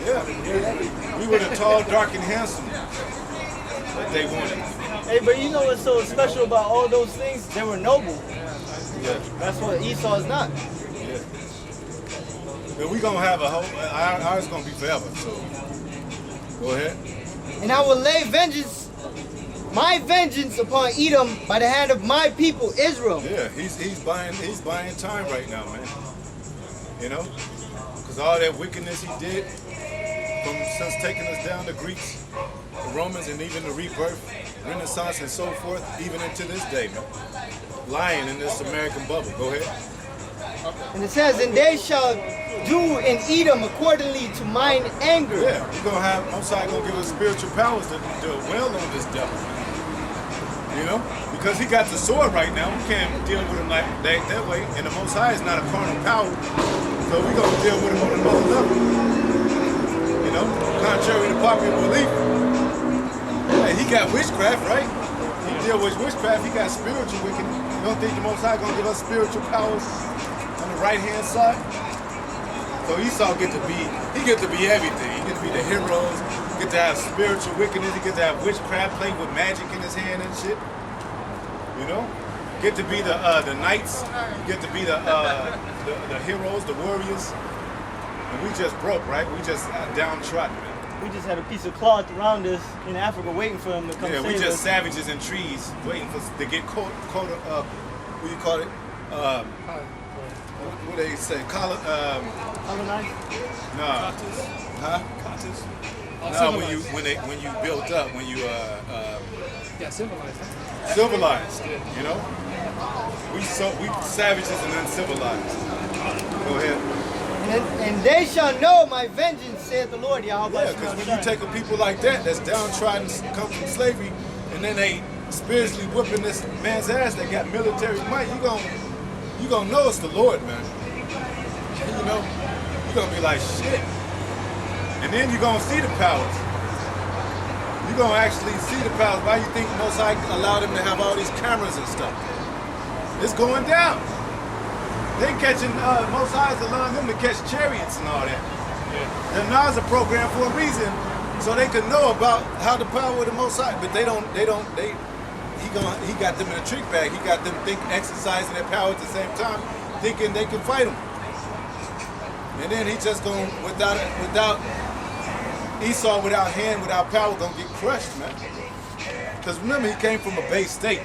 Yeah. We were the tall, dark, and handsome that they wanted. Hey, but you know what's so special about all those things? They were noble. Yeah. That's what Esau is not. Yeah. But we gonna have a whole. Ours gonna be forever. So go ahead. And I will lay my vengeance upon Edom by the hand of my people Israel. Yeah, he's buying time right now, man. You know, because all that wickedness he did since taking us down, the Greeks, the Romans, and even the rebirth, Renaissance, and so forth, even into this day, man. Lying in this American bubble. Go ahead. And it says, and they shall do in Edom accordingly to mine anger. Yeah, we're gonna have Most High gonna give us spiritual powers to dwell on this devil. You know, because he got the sword right now, we can't deal with him like that way. And the Most High is not a carnal power, so we're gonna deal with him on another level. You know, contrary to popular belief. Hey, he got witchcraft, right? He deal with witchcraft. He got spiritual wickedness. You don't think the Most High gonna give us spiritual powers on the right hand side? So Esau get to be everything. He get to be the heroes, get to have spiritual wickedness, he get to have witchcraft, play with magic in his hand and shit. You know? Get to be the knights, get to be the heroes, the warriors. And we just broke, right? We just downtrodden, man. we just had a piece of cloth around us in Africa waiting for him to come Yeah, save we just us. savages in trees waiting to get caught up. What do you call it? What do they say? Colonized? No. Huh? No, when you built up, when you civilized. civilized, you know? We savages and uncivilized. Go ahead. And they shall know my vengeance, saith the Lord, Yahweh. Yeah, because when you take a people like that, that's downtrodden, come from slavery, and then they spiritually whipping this man's ass, they got military might, you gonna know it's the Lord, man. You know, you're gonna be like, shit. And then you're gonna see the powers. You're gonna actually see the powers. Why you think Most High allowed them to have all these cameras and stuff? It's going down. They catching, Most High is allowing them to catch chariots and all that. Yeah. The NASA program for a reason, so they could know about how the power of the Most High, but he got them in a trick bag. He got them exercising their power at the same time, thinking they can fight him. And then he just going without Esau, without hand, without power, gonna get crushed, man. Because remember, he came from a base state.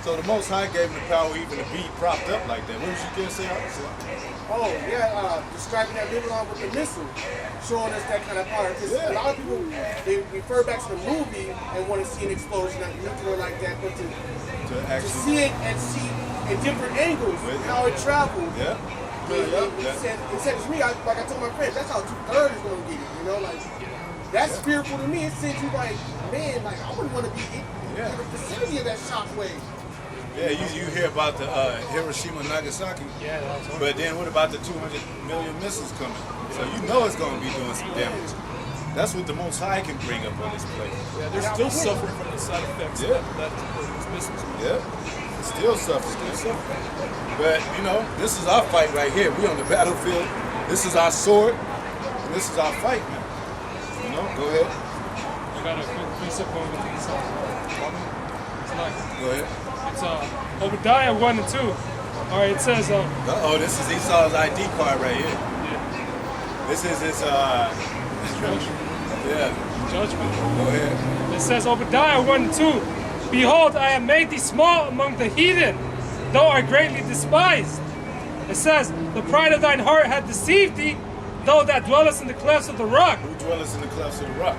So the Most High gave him the power even to be propped up like that. What was you going to say? Oh, yeah, describing that Babylon with the missile, showing us that kind of power. Because a lot of people, they refer back to the movie and want to see an explosion, not nuclear like that, but to see it and see in different angles how it traveled. Yeah. It said to me, like I told my friends, that's how 2/3 is going to get it. You know, like, that's fearful to me. It sends you like, man, like, I wouldn't want to be in the vicinity of that shockwave. Yeah, you hear about the Hiroshima and Nagasaki. Yeah, that's right. But then what about the 200 million missiles coming? So you know it's going to be doing some damage. That's what the Most High can bring up on this place. Yeah, they're still suffering from the side effects of those missiles. Yeah, still suffering. But, you know, this is our fight right here. We on the battlefield. This is our sword. And this is our fight, man. You know, go ahead. I got a quick precept going with these. Go ahead. It's Obadiah 1 and 2. All right, it says. This is Esau's ID card right here. Yeah. This is his. Judgment. Go ahead. It says Obadiah 1 and 2. Behold, I have made thee small among the heathen, though art greatly despised. It says, the pride of thine heart hath deceived thee, though that dwellest in the clefts of the rock. Who dwellest in the clefts of the rock?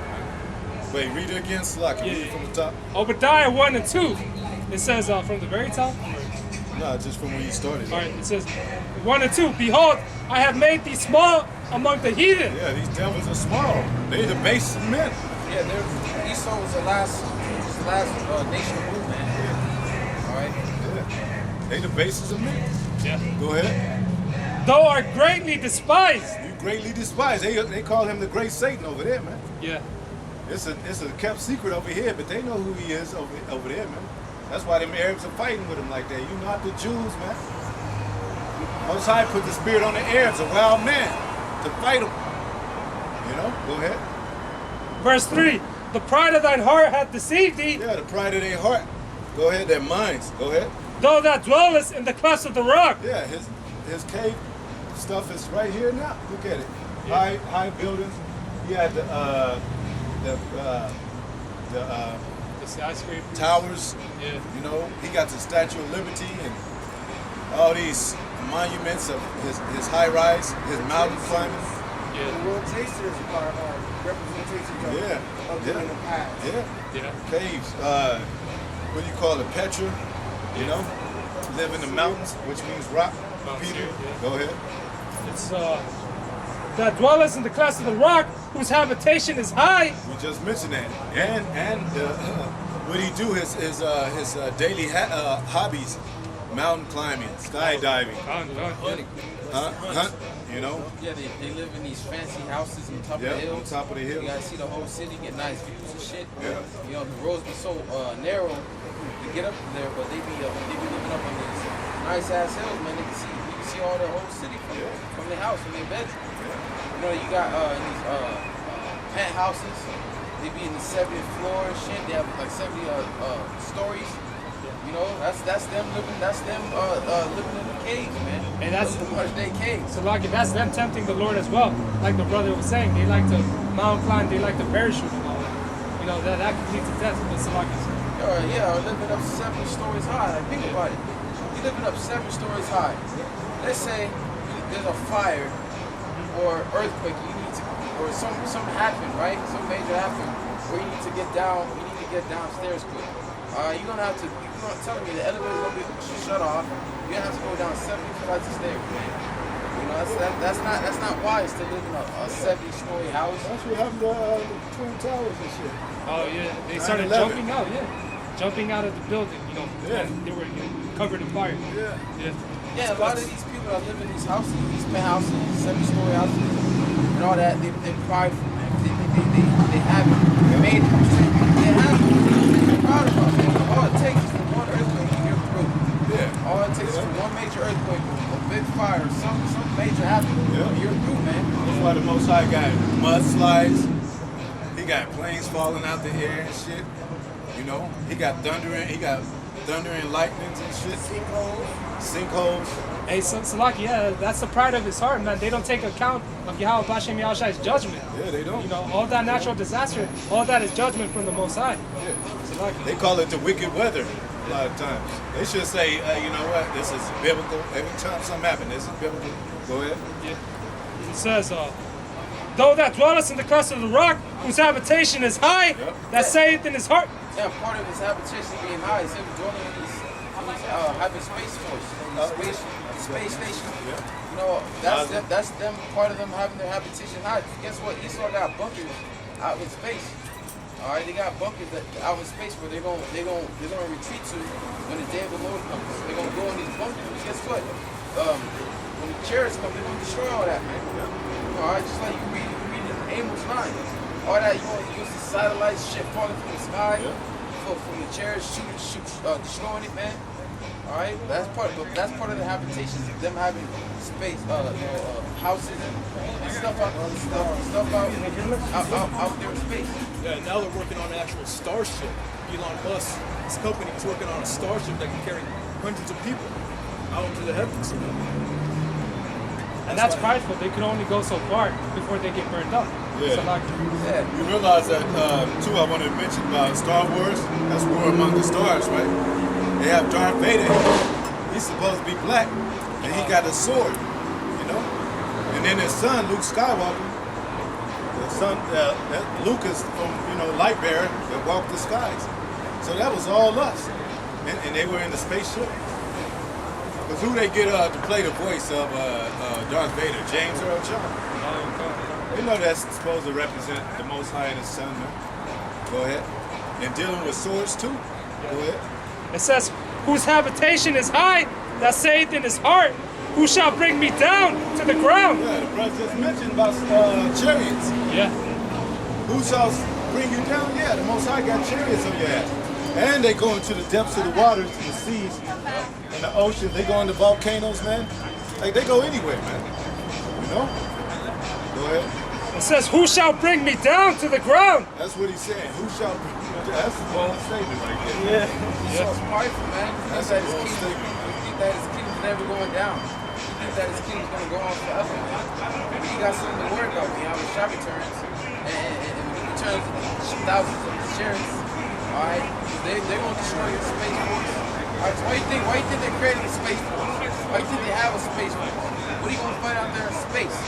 Wait, read it again, Slack. Read it from the top. Obadiah 1 and 2. It says from the very top? No, just from where you started. All right, it says 1 and 2. Behold, I have made thee small among the heathen. Yeah, these devils are small. They're the base of men. Yeah, Esau was the last nation to rule, man. Yeah. All right. Yeah. They the bases of men. Yeah. Go ahead. Thou art greatly despised. You greatly despised. They call him the great Satan over there, man. Yeah. It's a kept secret over here, but they know who he is over there, man. That's why them Arabs are fighting with him like that. You not the Jews, man. Most High put the spirit on the Arabs, a wild man, to fight them. You know, go ahead. Verse 3, the pride of thine heart hath deceived thee. Yeah, the pride of their heart. Go ahead, their minds. Go ahead. Though thou dwellest in the clefts of the rock. Yeah, his cave stuff is right here now. Look at it. Yeah. High buildings. He had the skyscraper towers. Yeah. You know, he got the Statue of Liberty and all these monuments of his high rise, his mountain climbing. Yeah. The World Trade Centers are representations of them in the past. Yeah. Caves. What do you call it? Petra. You know, live in the mountains, which means rock. Peter. Go ahead. It's that dwelleth in the clefts of the rock, whose habitation is high. We just mentioned that. And what he do his daily hobbies, mountain climbing, skydiving, hunt. You know. Yeah, they live in these fancy houses on top of the hill. On top of the hill. You gotta see the whole city, get nice views and shit. Yeah. You know, the roads be so narrow to get up there, but they be living up on these nice ass hills, man. You can see all the whole city from their house, from their bedroom. You know, you got these penthouses. They be in the 70th floor and shit. They have like 70 stories. You know, that's them living. That's them living in the caves, man. And that's pretty much they caves. So like that's them tempting the Lord as well. Like the brother was saying, they like to mountain climb, they like the parachute and all that. You know, that could lead to death. But Salaki said. Yeah, or living up 7 stories high. Like, think about it. You're living up 7 stories high. Let's say there's a fire or earthquake. You need to, or something happened, right? Some major happened where you need to get down. You need to get downstairs quick. You're gonna have to. You're not telling me the elevator's gonna be shut off. You're gonna have to go down 70 flights of stairs, man. You know, that's not wise to live in a 70-story house. That's what happened to the Twin Towers and shit. Oh yeah, they started 9/11. jumping out. Yeah, jumping out of the building. You know, and they were covered in fire. Yeah, a lot of these people that live in these houses, these penthouses, 7-story houses, and all that, they're prideful, man. They have it. They made it. They have it. They're proud of it, man. All it takes is for one earthquake and you're through. Yeah. All it takes is for one major earthquake, a big fire, some major happening, you're through, man. That's why the Most High got mudslides. He got planes falling out the air and shit. You know, he got thunder and lightnings and shit. Sinkholes. Hey, Salaki, yeah, that's the pride of his heart, man. They don't take account of Yahweh Bashem Yahushai's judgment. Yeah, they don't. You know, all that natural disaster, all that is judgment from the Most High. Yeah. Salaki. They call it the wicked weather a lot of times. They should say, you know what, this is biblical. Every time something happens, this is biblical. Go ahead. Yeah. It says, though that dwelleth in the crest of the rock, whose habitation is high, that saith in his heart. Yeah, part of his habitation being high is him dwelling in these having space force, space station. You know, that's them. Part of them having their habitation high. Guess what? Esau got bunkers out in space. All right, they got bunkers out in space where they're gonna retreat to when the day of the Lord comes. They're gonna go in these bunkers. Guess what? When the chariots come, they're gonna destroy all that, man. All right, just like you read in Amos 9. All that you want to use the satellites, shit falling from the sky, from the chariots destroying it, man. All right, that's part of the habitation. Them having space, houses and stuff out there in space. Yeah, now they're working on an actual starship. Elon Musk, his company is working on a starship that can carry hundreds of people out into the heavens. And that's prideful. They can only go so far before they get burned up. Yeah. Salaki. You realize that, too, I wanted to mention about Star Wars. That's War Among the Stars, right? They have Darth Vader. He's supposed to be black, and he got a sword, you know? And then his son, Luke Skywalker, the son, Lucas from, Lightbearer, that walked the skies. So that was all us. And they were in the spaceship. Because who they get to play the voice of Darth Vader? James Earl Jones. You know that's supposed to represent the Most High and His Son, man. Go ahead. And dealing with swords too. Go ahead. It says, whose habitation is high, that saith in his heart, who shall bring me down to the ground? Yeah, the brother just mentioned about chariots. Yeah. Who shall bring you down? Yeah, the Most High got chariots on your ass. And they go into the depths of the waters, the seas, and the ocean. They go into volcanoes, man. Like, they go anywhere, man. You know? Go ahead. It says, who shall bring me down to the ground? That's what he's saying. Who shall bring you down? That's a bold statement right there. Yeah. So prideful, man. That's a bold statement. You think that his kingdom's never going down. You think that his kingdom's going to go on forever, man. But you got something to worry about when Yahweh Shah returns. And when he returns with thousands of his chariots, all right, they're going to destroy your space force. All right, so why you think they created a space force? Why you think they have a space force? What are you going to fight out there in space?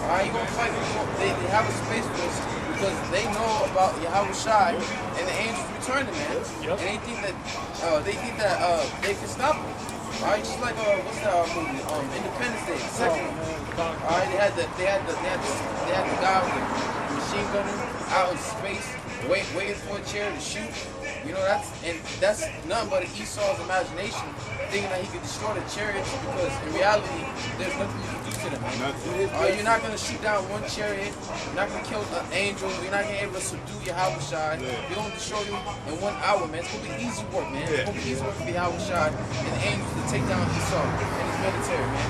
All right, you going to fight? They have a space force because they know about Yahweh Shai and the angels returning, man. And they think that they can stop them. All right, just like what's that movie? Independence Day, the second one. All right, they had the guy with the machine gunner out in space, waiting for a chair to shoot. You know, that's nothing but Esau's imagination, thinking that he could destroy the chariots because in reality, there's nothing you can do to them. You're not going to shoot down one chariot, you're not going to kill an angel, you're not going to be able to subdue Yahweh Shai. They're going to destroy you in 1 hour, man. It's going to be easy work, man. It's going to be easy work for Yahweh Shai and the angels to take down Esau and his military, man.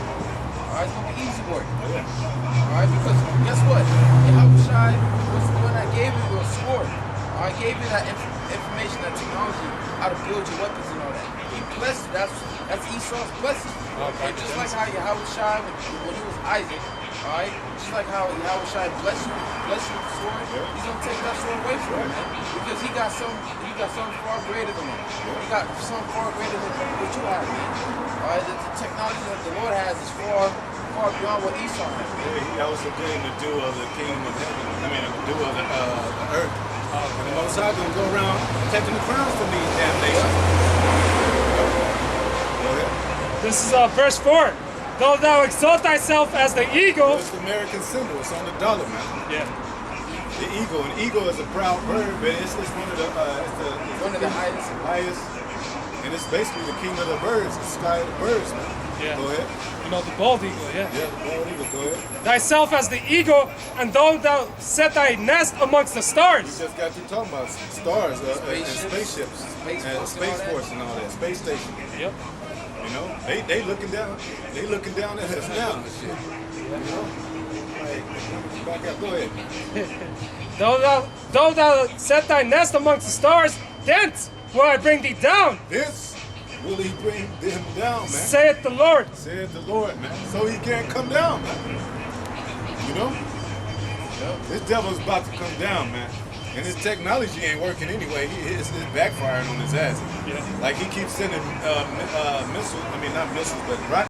Alright, it's going to be easy work. Alright, because guess what? Yahweh Shai was the one that gave you a sword. I gave you that information, that technology, how to build your weapons and all that. He blessed you. That's Esau's blessing. And just like how Yahweh Shai, when he was Isaac, Alright? Just like how Yahweh Shai bless you with the sword, he's gonna take that sword away from you, man. Because he got something far greater than him. He got something far greater than what you have, man. Alright, the technology that the Lord has is far beyond what Esau has. Yeah, he also gave the dew of the kingdom of heaven. I mean, the dew of the earth. And the Most High gonna go around taking the crowns from these damn nations. Go ahead. This is verse 4. Though thou exalt thyself as the eagle. It's the American symbol. It's on the dollar, man. Yeah. The eagle. An eagle is a proud bird, but it's one of the One of the highest. And it's basically the king of the birds, the sky of the birds, man. Yeah. Go ahead. You know, the bald eagle, yeah. Yeah, the bald eagle. Go ahead. Thyself as the eagle, and though thou set thy nest amongst the We stars. just got through talking about stars and spaceships Space and Force Space and all Force and all that, space station. Yep. You know, they looking down at us now. And shit. You know, like, back up. Go ahead. Though thou set thy nest amongst the stars, thence will I bring thee down, This will he bring them down, man. saith the Lord. Said the Lord, man. So he can't come down, man. You know? This devil's about to come down, man. And his technology ain't working anyway. It's backfiring on his ass. Yeah. Like he keeps sending missiles, I mean not missiles, but rockets.